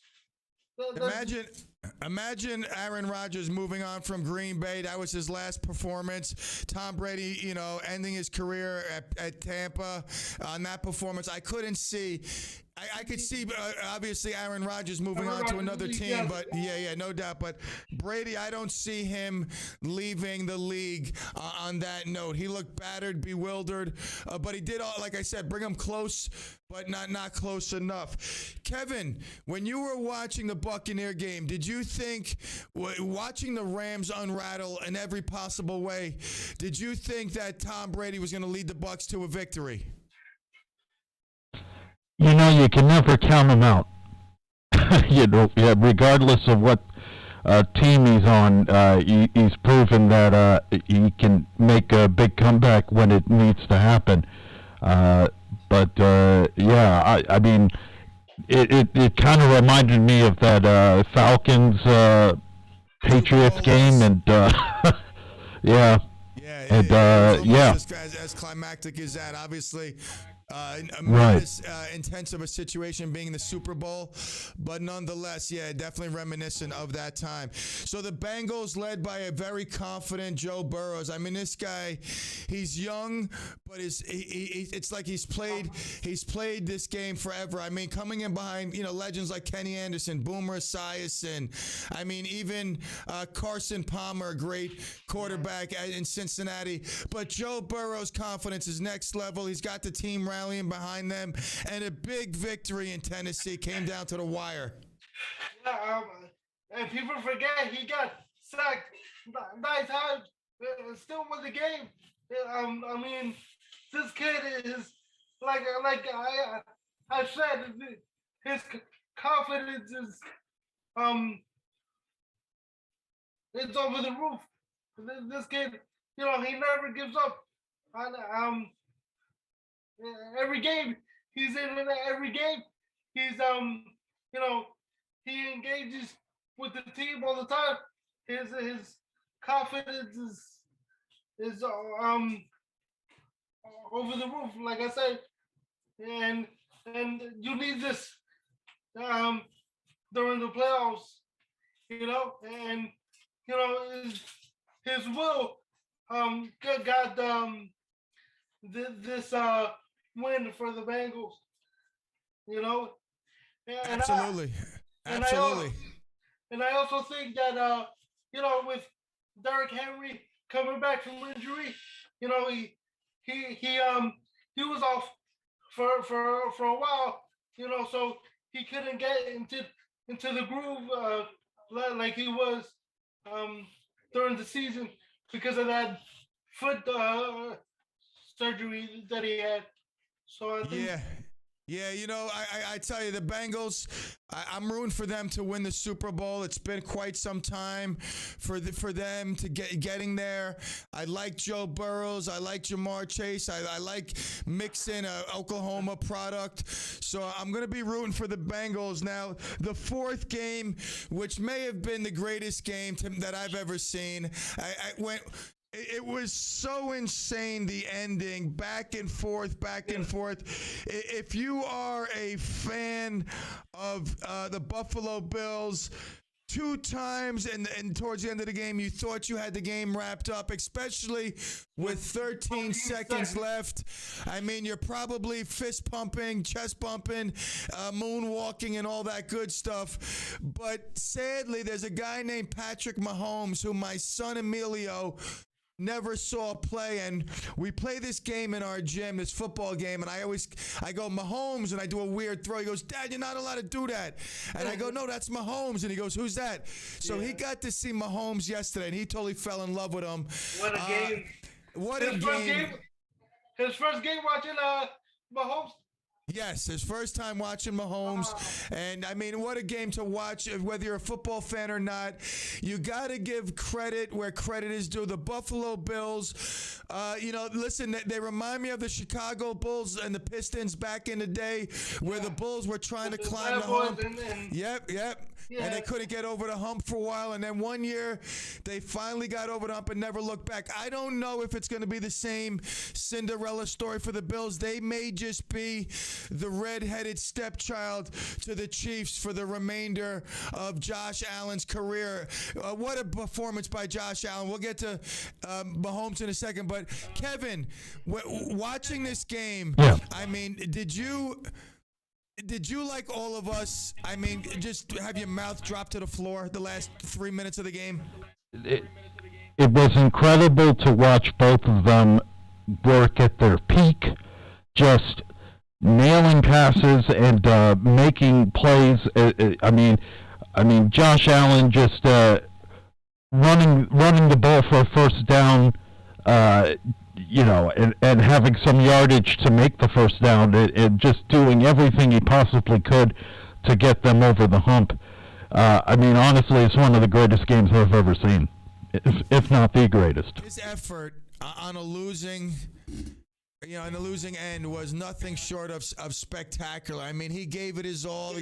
Imagine Aaron Rodgers moving on from Green Bay. That was his last performance. Tom Brady, ending his career at Tampa on that performance. I couldn't see. I could see, obviously, Aaron Rodgers moving on to another team, but yeah, no doubt. But Brady, I don't see him leaving the league on that note. He looked battered, bewildered, but he did, like I said, bring him close, but not close enough. Kevin, when you were watching the Buccaneer game, did you think, watching the Rams unrattle in every possible way, did you think that Tom Brady was going to lead the Bucs to a victory? You can never count him out. Regardless of what team he's on, he's proven that he can make a big comeback when it needs to happen. I mean, it kind of reminded me of that Falcons Patriots game, and As climactic as that, obviously. Intense of a situation being the Super Bowl, but nonetheless, definitely reminiscent of that time. So the Bengals led by a very confident Joe Burrows. I mean, this guy, he's young, but it's like he's played this game forever. I mean, coming in behind legends like Kenny Anderson, Boomer Esiason. I mean, even Carson Palmer, a great quarterback in Cincinnati. But Joe Burrow's confidence is next level. He's got the team rallying behind them, and a big victory in Tennessee came down to the wire. Yeah, and people forget he got sacked 9 times and still won the game. I mean, this kid is like I said, his confidence is it's over the roof. This kid, he never gives up. And every game he's in, every game he's he engages with the team all the time. His confidence is over the roof, like I said, and you need this during the playoffs, and his will got this win for the Bengals, And Absolutely. I also think that with Derrick Henry coming back from injury, he was off for a while, so he couldn't get into the groove like he was during the season because of that foot surgery that he had. So I think. Yeah, I tell you, the Bengals, I'm rooting for them to win the Super Bowl. It's been quite some time for them to getting there. I like Joe Burrows. I like Jamar Chase. I like Mixon, an Oklahoma product. So I'm going to be rooting for the Bengals. Now, the fourth game, which may have been the greatest game that I've ever seen, it was so insane, the ending, back and forth. If you are a fan of the Buffalo Bills, two times, and towards the end of the game, you thought you had the game wrapped up, especially with 13 seconds left. I mean, you're probably fist pumping, chest bumping, moonwalking, and all that good stuff. But sadly, there's a guy named Patrick Mahomes who my son Emilio never saw play, and we play this game in our gym, this football game, and I go Mahomes, and I do a weird throw. He goes, Dad, you're not allowed to do that. And I go, no, that's Mahomes. And he goes, who's that? So he got to see Mahomes yesterday, and he totally fell in love with him. What a game. What a game. His first game watching Mahomes. Yes, his first time watching Mahomes. And, I mean, what a game to watch, whether you're a football fan or not. You got to give credit where credit is due. The Buffalo Bills, listen, they remind me of the Chicago Bulls and the Pistons back in the day where the Bulls were trying to climb the hump. Yep. Yeah. And they couldn't get over the hump for a while. And then one year, they finally got over the hump and never looked back. I don't know if it's going to be the same Cinderella story for the Bills. They may just be the red-headed stepchild to the Chiefs for the remainder of Josh Allen's career. What a performance by Josh Allen. We'll get to Mahomes in a second. But, Kevin, watching this game, I mean, did you, like all of us, I mean, just have your mouth drop to the floor the last 3 minutes of the game? It was incredible to watch both of them work at their peak, just nailing passes and making plays. I mean, Josh Allen just running the ball for a first down, and having some yardage to make the first down, and just doing everything he possibly could to get them over the hump. I mean, honestly, it's one of the greatest games I've ever seen, if not the greatest. His effort on a losing end was nothing short of spectacular. I mean, he gave it his all.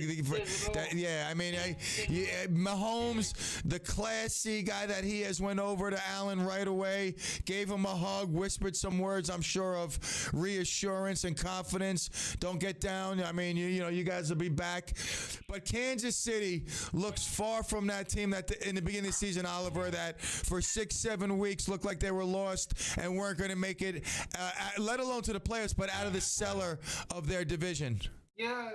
Mahomes, the classy guy that he is, went over to Allen right away, gave him a hug, whispered some words, I'm sure, of reassurance and confidence. Don't get down. I mean, you guys will be back. But Kansas City looks far from that team that in the beginning of the season, Oliver, that for 6-7 weeks looked like they were lost and weren't going to make it, let alone to the playoffs, but out of the cellar of their division. Yeah,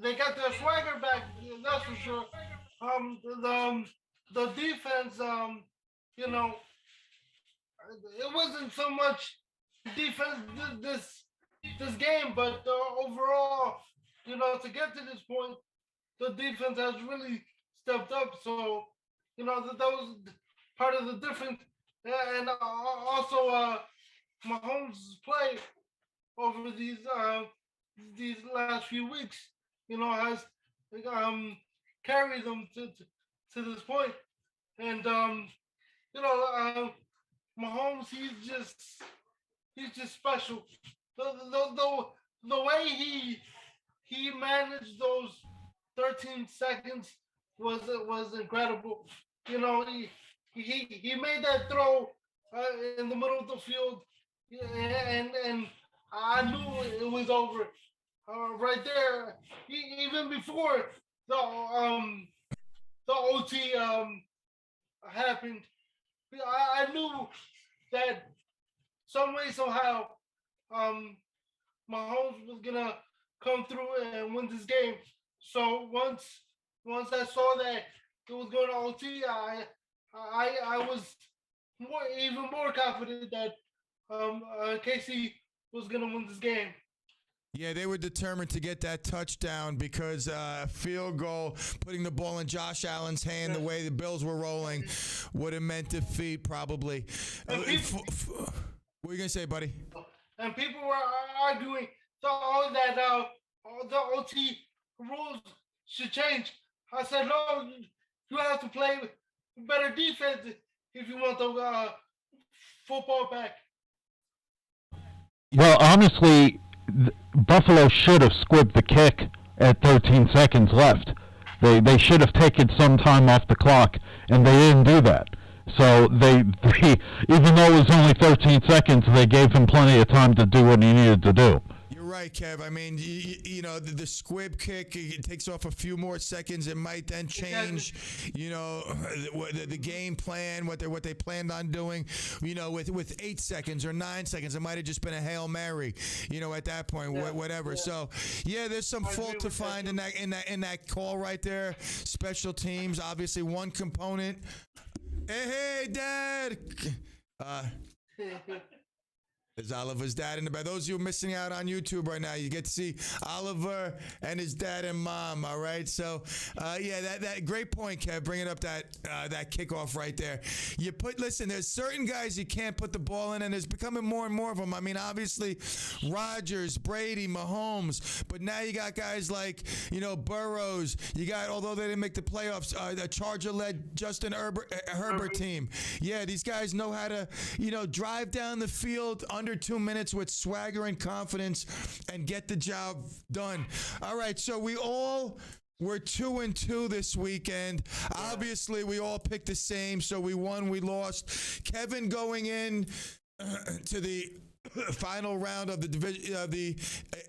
they got their swagger back, that's for sure. The defense, it wasn't so much defense this game, but overall, to get to this point, the defense has really stepped up. So, that was part of the difference. And also, Mahomes' play over these last few weeks, has carried them to this point. And Mahomes, he's just special. The way he managed those 13 seconds was incredible. He made that throw in the middle of the field. And I knew it was over right there. Even before the OT happened, I knew that some way, somehow, Mahomes was gonna come through and win this game. So once I saw that it was going to OT, I was even more confident that KC was going to win this game. Yeah, they were determined to get that touchdown because field goal, putting the ball in Josh Allen's hand the way the Bills were rolling, would have meant defeat probably. What were you going to say, buddy? And people were arguing that the OT rules should change. I said, no, you have to play better defense if you want the football back. Well, honestly, Buffalo should have squibbed the kick at 13 seconds left. They should have taken some time off the clock, and they didn't do that. So they even though it was only 13 seconds, they gave him plenty of time to do what he needed to do. You're right, Kev. I mean, you know, the squib kick, it takes off a few more seconds. It might then change, you know, the game plan, what they planned on doing. You know, with 8 seconds or 9 seconds, it might have just been a Hail Mary, you know, at that point, whatever. Yeah. So, yeah, there's some fault to find in that call right there. Special teams, obviously one component. Hey, Dad. There's Oliver's dad in the back. Those of you missing out on YouTube right now, you get to see Oliver and his dad and mom. All right, so yeah, that great point, Kev. Bringing up that kickoff right there. Listen. There's certain guys you can't put the ball in, and there's becoming more and more of them. I mean, obviously, Rodgers, Brady, Mahomes, but now you got guys like Burrows. You got, although they didn't make the playoffs, the Charger-led Justin Herbert team. Yeah, these guys know how to drive down the field under 2 minutes with swagger and confidence and get the job done. All right, so we're 2-2 this weekend. Obviously, we all picked the same, so we won, we lost. Kevin going in to the final round of the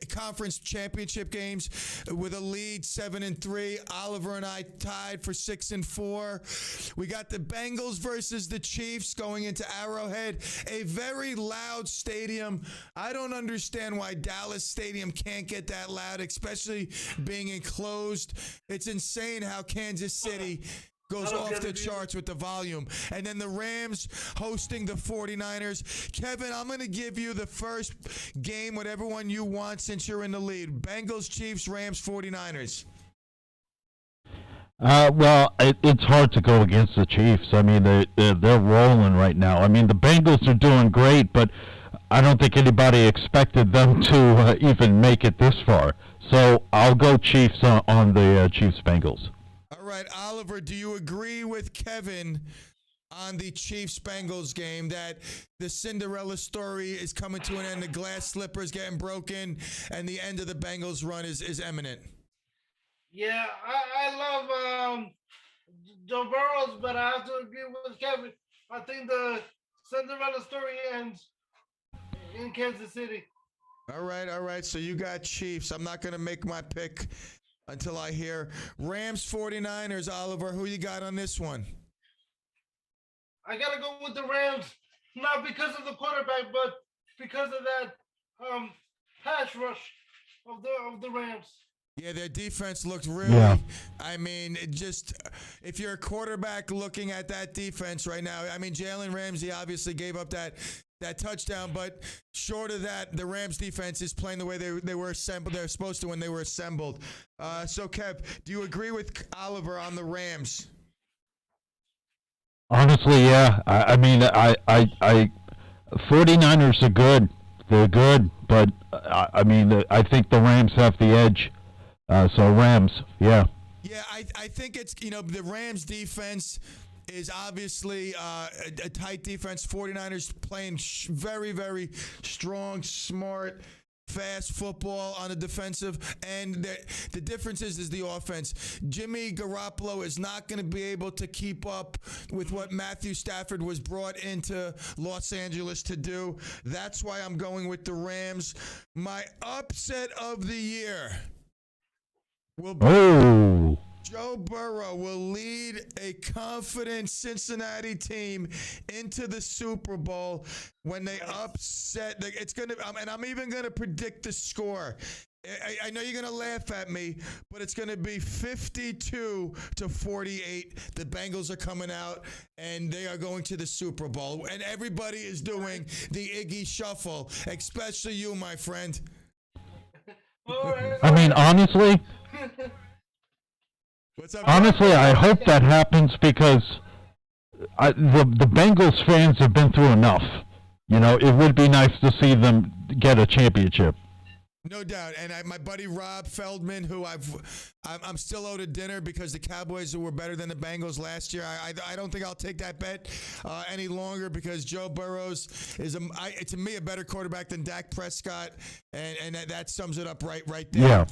conference championship games with a lead 7-3. Oliver and I tied for 6-4. We got the Bengals versus the Chiefs going into Arrowhead, a very loud stadium. I don't understand why Dallas Stadium can't get that loud, especially being enclosed. It's insane how Kansas City goes off the charts with the volume. And then the Rams hosting the 49ers. Kevin, I'm going to give you the first game, whatever one you want, since you're in the lead. Bengals, Chiefs, Rams, 49ers. Well, it's hard to go against the Chiefs. I mean, they're rolling right now. I mean, the Bengals are doing great, but I don't think anybody expected them to even make it this far. So I'll go Chiefs on the Chiefs-Bengals. All right, Oliver, do you agree with Kevin on the Chiefs-Bengals game that the Cinderella story is coming to an end, the glass slippers getting broken, and the end of the Bengals run is imminent? Yeah, I love Joe Burrows, but I have to agree with Kevin. I think the Cinderella story ends in Kansas City. All right. So you got Chiefs. I'm not going to make my pick until I hear Rams 49ers. Oliver, who you got on this one? I gotta go with the Rams, not because of the quarterback, but because of that pass rush of the Rams. Yeah, their defense looked really, I mean, if you're a quarterback looking at that defense right now, I mean, Jalen Ramsey obviously gave up that touchdown, but short of that, the Rams defense is playing the way they were assembled. They're supposed to when they were assembled. So, Kev, do you agree with Oliver on the Rams? Honestly, yeah. I mean, 49ers are good. They're good, but I mean, I think the Rams have the edge. So Rams, yeah. Yeah, I think it's, the Rams defense is obviously a tight defense. 49ers playing very, very strong, smart, fast football on the defensive, and the difference is the offense. Jimmy Garoppolo is not going to be able to keep up with what Matthew Stafford was brought into Los Angeles to do. That's why I'm going with the Rams. My upset of the year will be Joe Burrow will lead a confident Cincinnati team into the Super Bowl when they upset. It's going to, and I'm even going to predict the score. I know you're going to laugh at me, but it's going to be 52-48. The Bengals are coming out, and they are going to the Super Bowl. And everybody is doing the Iggy Shuffle, especially you, my friend. I mean, honestly, I hope that happens because the Bengals fans have been through enough. It would be nice to see them get a championship. No doubt, and my buddy Rob Feldman, who I'm still owed a dinner because the Cowboys were better than the Bengals last year. I don't think I'll take that bet any longer because Joe Burrows is to me a better quarterback than Dak Prescott, and that sums it up right there. Yeah.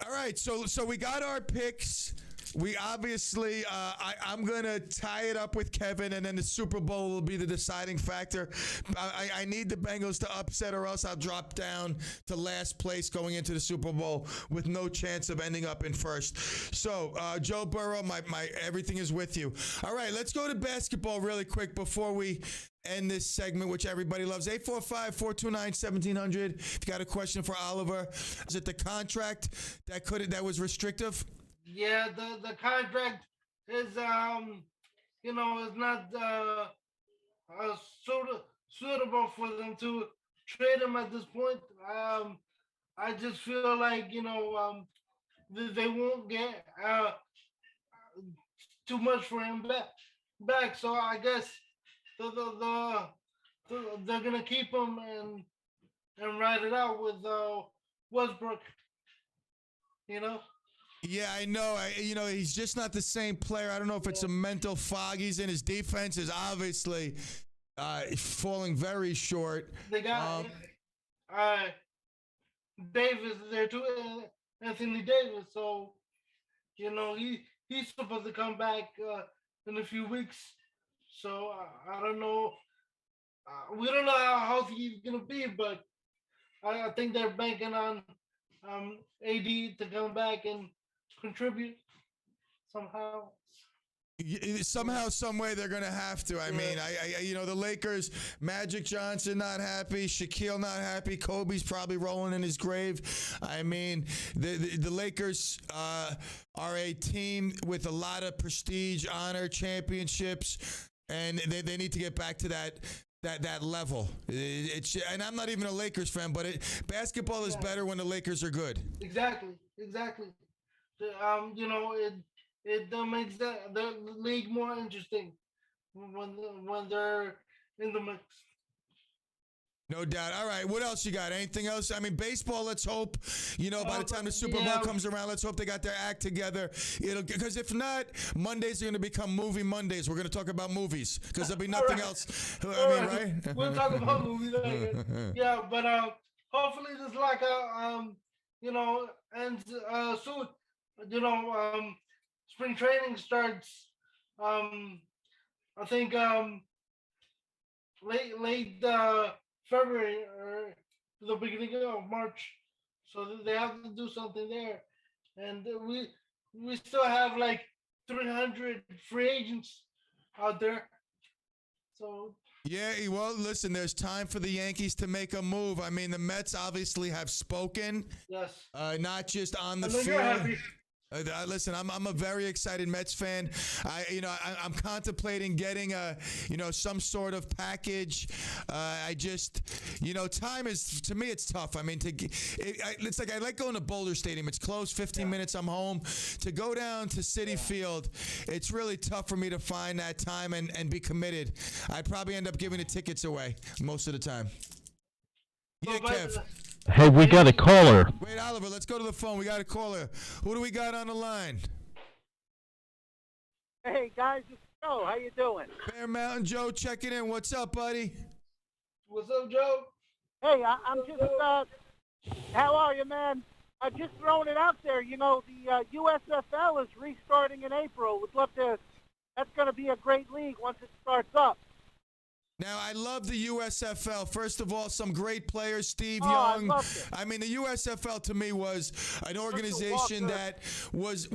All right, so we got our picks. we obviously, I'm going to tie it up with Kevin, and then the Super Bowl will be the deciding factor. I need the Bengals to upset, or else I'll drop down to last place going into the Super Bowl with no chance of ending up in first. So, Joe Burrow, my everything is with you. All right, let's go to basketball really quick before we end this segment, which everybody loves. 845-429-1700. If you got a question for Oliver, is it the contract that was restrictive? Yeah, the contract is is not suitable for them to trade him at this point. I just feel like they won't get too much for him back. So I guess they're gonna keep him and ride it out with Westbrook. You know. Yeah, I know. He's just not the same player. I don't know if it's a mental fog he's in. His defense is obviously falling very short. They got Davis there too, Anthony Davis. So he's supposed to come back in a few weeks. So I don't know. We don't know how healthy he's gonna be, but I think they're banking on AD to come back and contribute somehow. Somehow, some way, they're gonna have to. I mean, the Lakers, Magic Johnson not happy, Shaquille not happy, Kobe's probably rolling in his grave. I mean, the Lakers are a team with a lot of prestige, honor, championships, and they need to get back to that level. And I'm not even a Lakers fan, but basketball is better when the Lakers are good. Exactly. It makes the league more interesting when they're in the mix. No doubt. All right, what else you got? Anything else? I mean, baseball, let's hope, by the time the Super Bowl comes around, let's hope they got their act together. Because if not, Mondays are going to become movie Mondays. We're going to talk about movies because there'll be nothing else. Right? We'll talk about movies later. Yeah, but hopefully this ends soon. Spring training starts. I think late February or the beginning of March, so they have to do something there, and we still have like 300 free agents out there. So. Yeah, well, listen, there's time for the Yankees to make a move. I mean, the Mets obviously have spoken. Yes. Not just on the field. You're happy. Listen, I'm a very excited Mets fan. I'm contemplating getting some sort of package. Time is, to me, it's tough. I mean, it's like I like going to Boulder Stadium. It's closed 15 minutes. I'm home. To go down to Citi Field, it's really tough for me to find that time and be committed. I'd probably end up giving the tickets away most of the time. Yeah, Kev. Hey, we got a caller. Wait, Oliver, let's go to the phone. We got a caller. Who do we got on the line? Hey, guys, it's Joe. How you doing? Bear Mountain Joe checking in. What's up, buddy? What's up, Joe? Hey, I'm just, how are you, man? I'm just throwing it out there. The USFL is restarting in April. Would love to, that's going to be a great league once it starts up. Now, I love the USFL. First of all, some great players, Steve Young. I mean, the USFL to me was an organization that was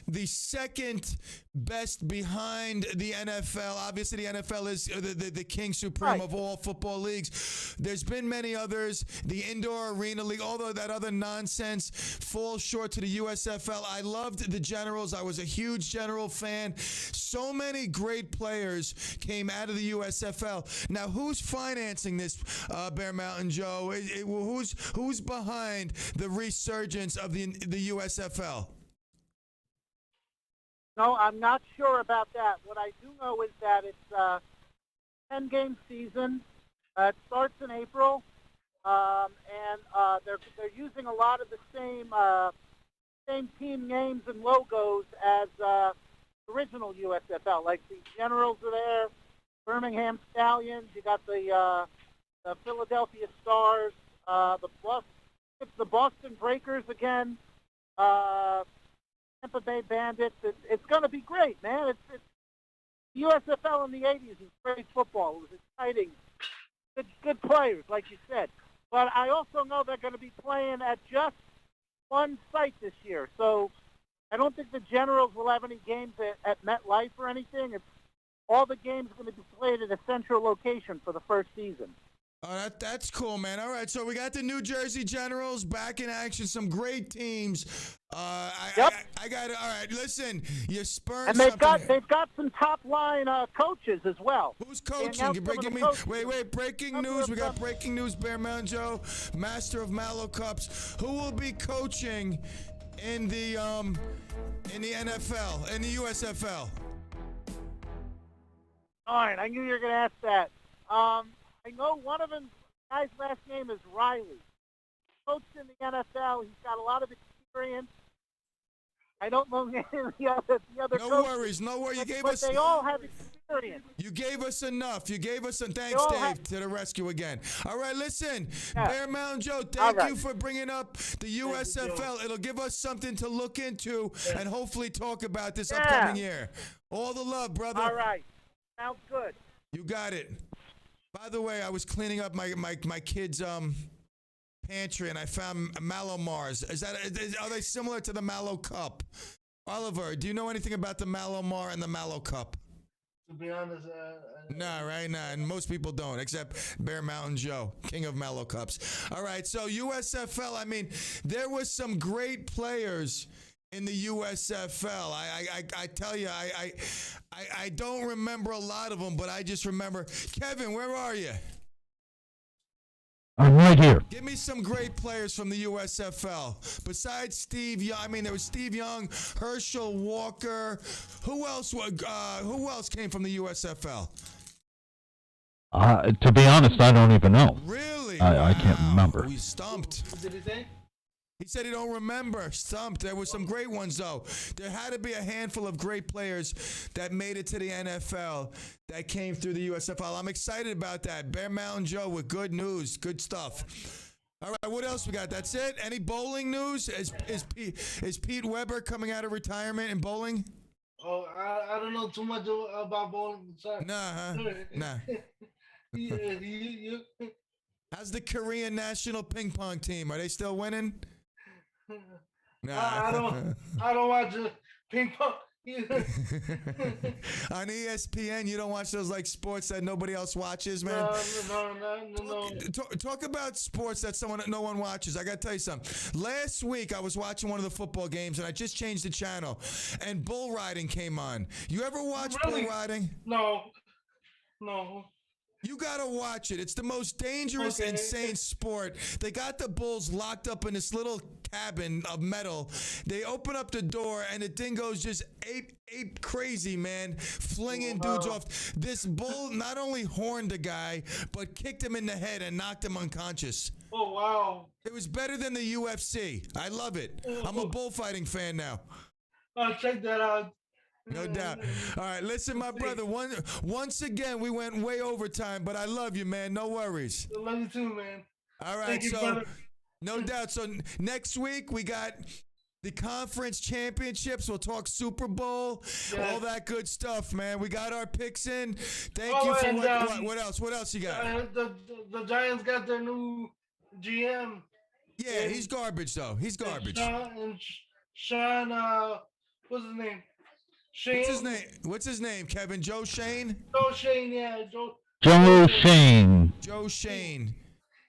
the second best behind the NFL. Obviously, the NFL is the king supreme of all football leagues. There's been many others. The indoor arena league, although that other nonsense falls short to the USFL. I loved the Generals. I was a huge General fan. So many great players came out of the USFL. Now, who's financing this, Bear Mountain Joe? Who's behind the resurgence of the USFL? No, I'm not sure about that. What I do know is that it's a 10-game season. It starts in April, and they're using a lot of the same team names and logos as original USFL. Like the Generals are there, Birmingham Stallions. You got the Philadelphia Stars, it's the Boston Breakers again. Tampa Bay Bandits. It's going to be great, man. It's USFL in the 80s is great football. It was exciting. Good players, like you said. But I also know they're going to be playing at just one site this year. So I don't think the Generals will have any games at MetLife or anything. All the games are going to be played at a central location for the first season. Oh, that's cool, man. All right, so we got the New Jersey Generals back in action. Some great teams. I got it. All right, listen, you spurned and they've got some top line coaches as well. Who's coaching? You're breaking me. Wait. Breaking news. We got breaking news. Bear Mountain Joe, master of Mallow Cups. Who will be coaching in the NFL, in the USFL? All right, I knew you were going to ask that. I know one of them, guy's last name is Riley. Coached in the NFL. He's got a lot of experience. I don't know the other coaches. No worries. You gave but us. They all have experience. You gave us enough. You gave us some. Thanks, Dave, to the rescue again. All right, listen, Bear Mountain Joe, thank you for bringing up the USFL. It'll give us something to look into and hopefully talk about this upcoming year. All the love, brother. All right. Sounds good. You got it. By the way, I was cleaning up my kids' pantry and I found Mallow Mars. Are they similar to the Mallow Cup? Oliver, do you know anything about the Mallow Mar and the Mallow Cup? To be honest, Nah, right? Nah, and most people don't, except Bear Mountain Joe, king of Mallow Cups. All right, so USFL, I mean, there was some great players in the USFL. I tell you, I don't remember a lot of them, but I just remember. Kevin, where are you? I'm right here. Give me some great players from the USFL. Besides Steve Young, I mean, there was Steve Young, Herschel Walker. Who else came from the USFL? To be honest, I don't even know. Really? I can't remember. We stumped. What did he say? He said he don't remember. Stumped. There were some great ones, though. There had to be a handful of great players that made it to the NFL that came through the USFL. I'm excited about that. Bear Mountain Joe with good news. Good stuff. All right, what else we got? That's it? Any bowling news? Is Pete Weber coming out of retirement in bowling? Oh, I don't know too much about bowling. Sorry. Nah. How's the Korean national ping pong team? Are they still winning? I don't watch ping pong. On ESPN, you don't watch those like sports that nobody else watches, man. No. Talk about sports that no one watches. I gotta tell you something. Last week I was watching one of the football games and I just changed the channel, and bull riding came on. You ever watch bull riding? No. You gotta watch it. It's the most dangerous, insane sport. They got the bulls locked up in this little cabin of metal. They open up the door and the thing goes just ape crazy, man, flinging dudes off. This bull not only horned the guy, but kicked him in the head and knocked him unconscious. Oh, wow. It was better than the UFC. I love it. I'm a bullfighting fan now. I'll check that out. No doubt. All right, listen, my brother. Once again, we went way over time, but I love you, man. No worries. I love you too, man. All right, Thank you, so brother. No doubt. So next week we got the conference championships. We'll talk Super Bowl, all that good stuff, man. We got our picks in. Thank you for what else? What else you got? The Giants got their new GM. Yeah, he's garbage though. He's garbage. Sean, what's his name? Shane. What's his name? Kevin? Joe Shane? Joe Shane, yeah. Joe Shane. Joe Shane.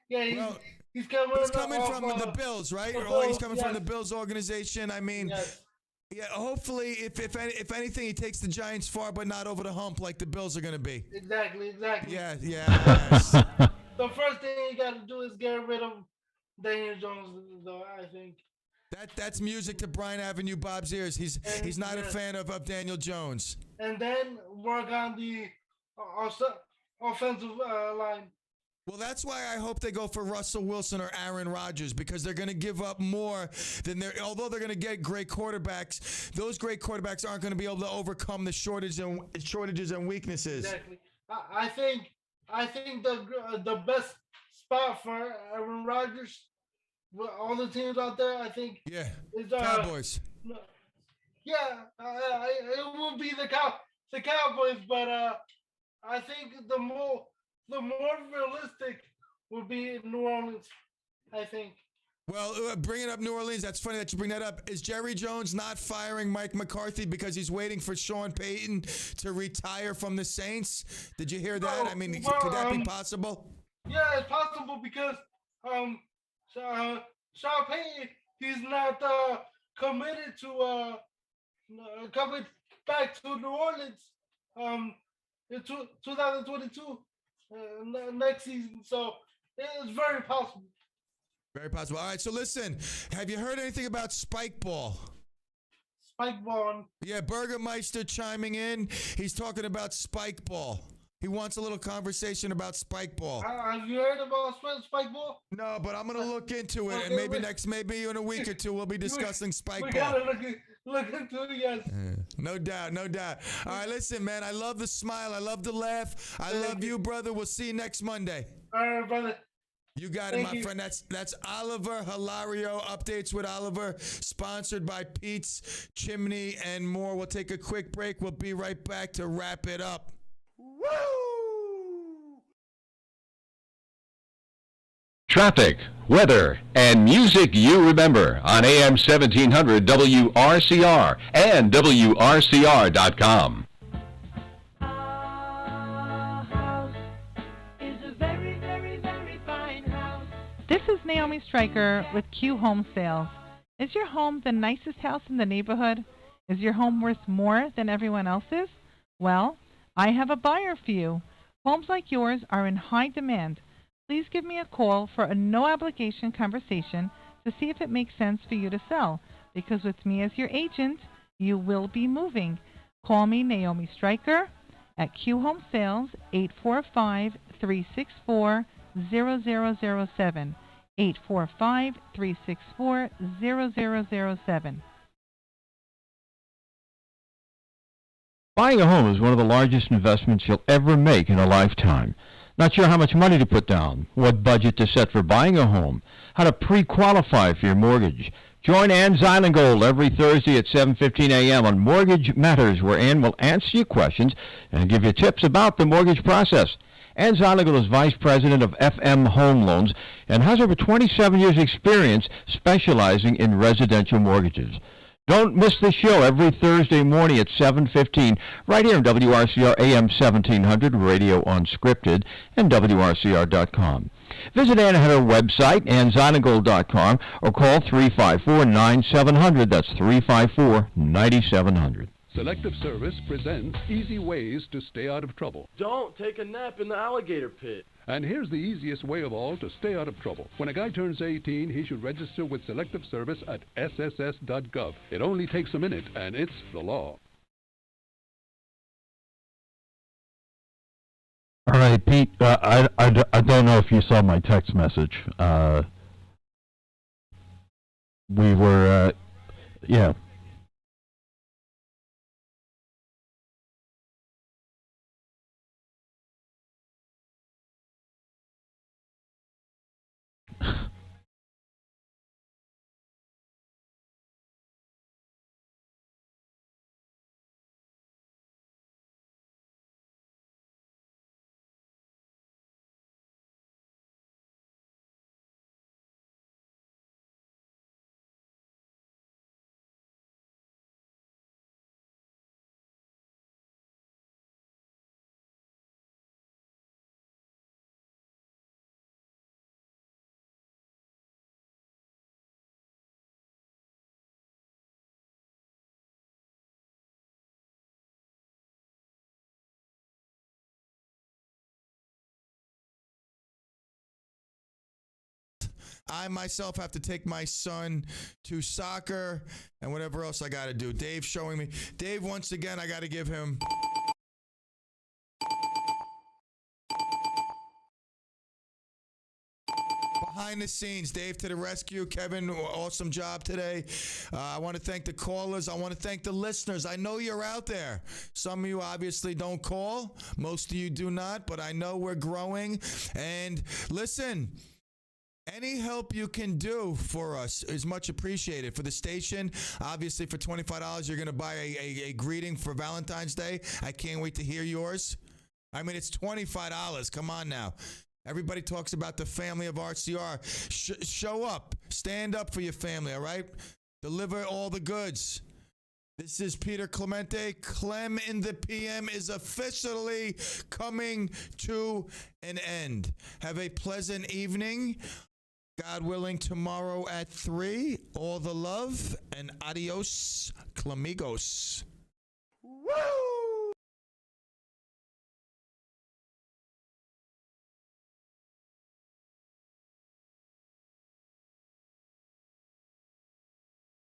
Yeah, he's coming from the Bills, right? He's coming from the Bills organization. I mean, yeah. Hopefully, if anything, he takes the Giants far, but not over the hump like the Bills are going to be. Exactly. Yeah. The first thing you got to do is get rid of Daniel Jones, though, I think. That's music to Bryan Avenue Bob's ears. He's not a fan of Daniel Jones. And then work on the offensive line. Well, that's why I hope they go for Russell Wilson or Aaron Rodgers, because they're going to give up more than although they're going to get great quarterbacks, those great quarterbacks aren't going to be able to overcome the shortages and weaknesses. Exactly. I think the best spot for Aaron Rodgers, all the teams out there, I think. Yeah. Is, Cowboys. yeah, it will be the Cowboys, but I think the more realistic would be New Orleans. I think. Well, bringing up New Orleans, that's funny that you bring that up. Is Jerry Jones not firing Mike McCarthy because he's waiting for Sean Payton to retire from the Saints? Did you hear that? I mean, could that be possible? Yeah, it's possible because Sean Payton, he's not committed to coming back to New Orleans in 2022 next season. So it's very possible. Very possible. All right, so listen, have you heard anything about Spike Ball? Spike Ball. Yeah, Burgermeister chiming in. He's talking about Spike Ball. He wants a little conversation about Spike Ball. Have you heard about Spike Ball? No, but I'm gonna look into it, and maybe in a week or two we'll be discussing Spike Ball. We gotta look into it, yes. No doubt, no doubt. All right, listen, man. I love the smile. I love the laugh. I love you, brother. We'll see you next Monday. All right, brother. You got it, my friend. That's Oliver Hilario. Updates with Oliver, sponsored by Pete's Chimney and more. We'll take a quick break. We'll be right back to wrap it up. Traffic, weather, and music you remember on AM 1700 WRCR and WRCR.com. This is Naomi Stryker with Q Home Sales. Is your home the nicest house in the neighborhood? Is your home worth more than everyone else's? Well, I have a buyer for you. Homes like yours are in high demand. Please give me a call for a no-obligation conversation to see if it makes sense for you to sell, because with me as your agent, you will be moving. Call me, Naomi Stryker, at Q Home Sales, 845-364-0007, 845-364-0007. Buying a home is one of the largest investments you'll ever make in a lifetime. Not sure how much money to put down, what budget to set for buying a home, how to pre-qualify for your mortgage. Join Ann Zylingold every Thursday at 7:15 a.m. on Mortgage Matters, where Ann will answer your questions and give you tips about the mortgage process. Ann Zylingold is Vice President of FM Home Loans and has over 27 years' experience specializing in residential mortgages. Don't miss the show every Thursday morning at 7:15 right here on WRCR AM 1700 Radio Unscripted and WRCR.com. Visit Ann at her website, annzylingold.com, or call 354-9700. That's 354-9700. Selective Service presents easy ways to stay out of trouble. Don't take a nap in the alligator pit. And here's the easiest way of all to stay out of trouble. When a guy turns 18, he should register with Selective Service at sss.gov. It only takes a minute, and it's the law. All right, Pete, I don't know if you saw my text message. We were, yeah. I myself have to take my son to soccer and whatever else I got to do. Dave's showing me. Dave, once again, I got to give him... Behind the scenes, Dave to the rescue. Kevin, awesome job today. I want to thank the callers. I want to thank the listeners. I know you're out there. Some of you obviously don't call. Most of you do not, but I know we're growing. And listen... Any help you can do for us is much appreciated. For the station, obviously for $25, you're going to buy a greeting for Valentine's Day. I can't wait to hear yours. I mean, it's $25. Come on now. Everybody talks about the family of RCR. Show up. Stand up for your family, all right? Deliver all the goods. This is Peter Clemente. Clem in the PM is officially coming to an end. Have a pleasant evening. God willing, tomorrow at 3. All the love and adios, Clemigos. Woo!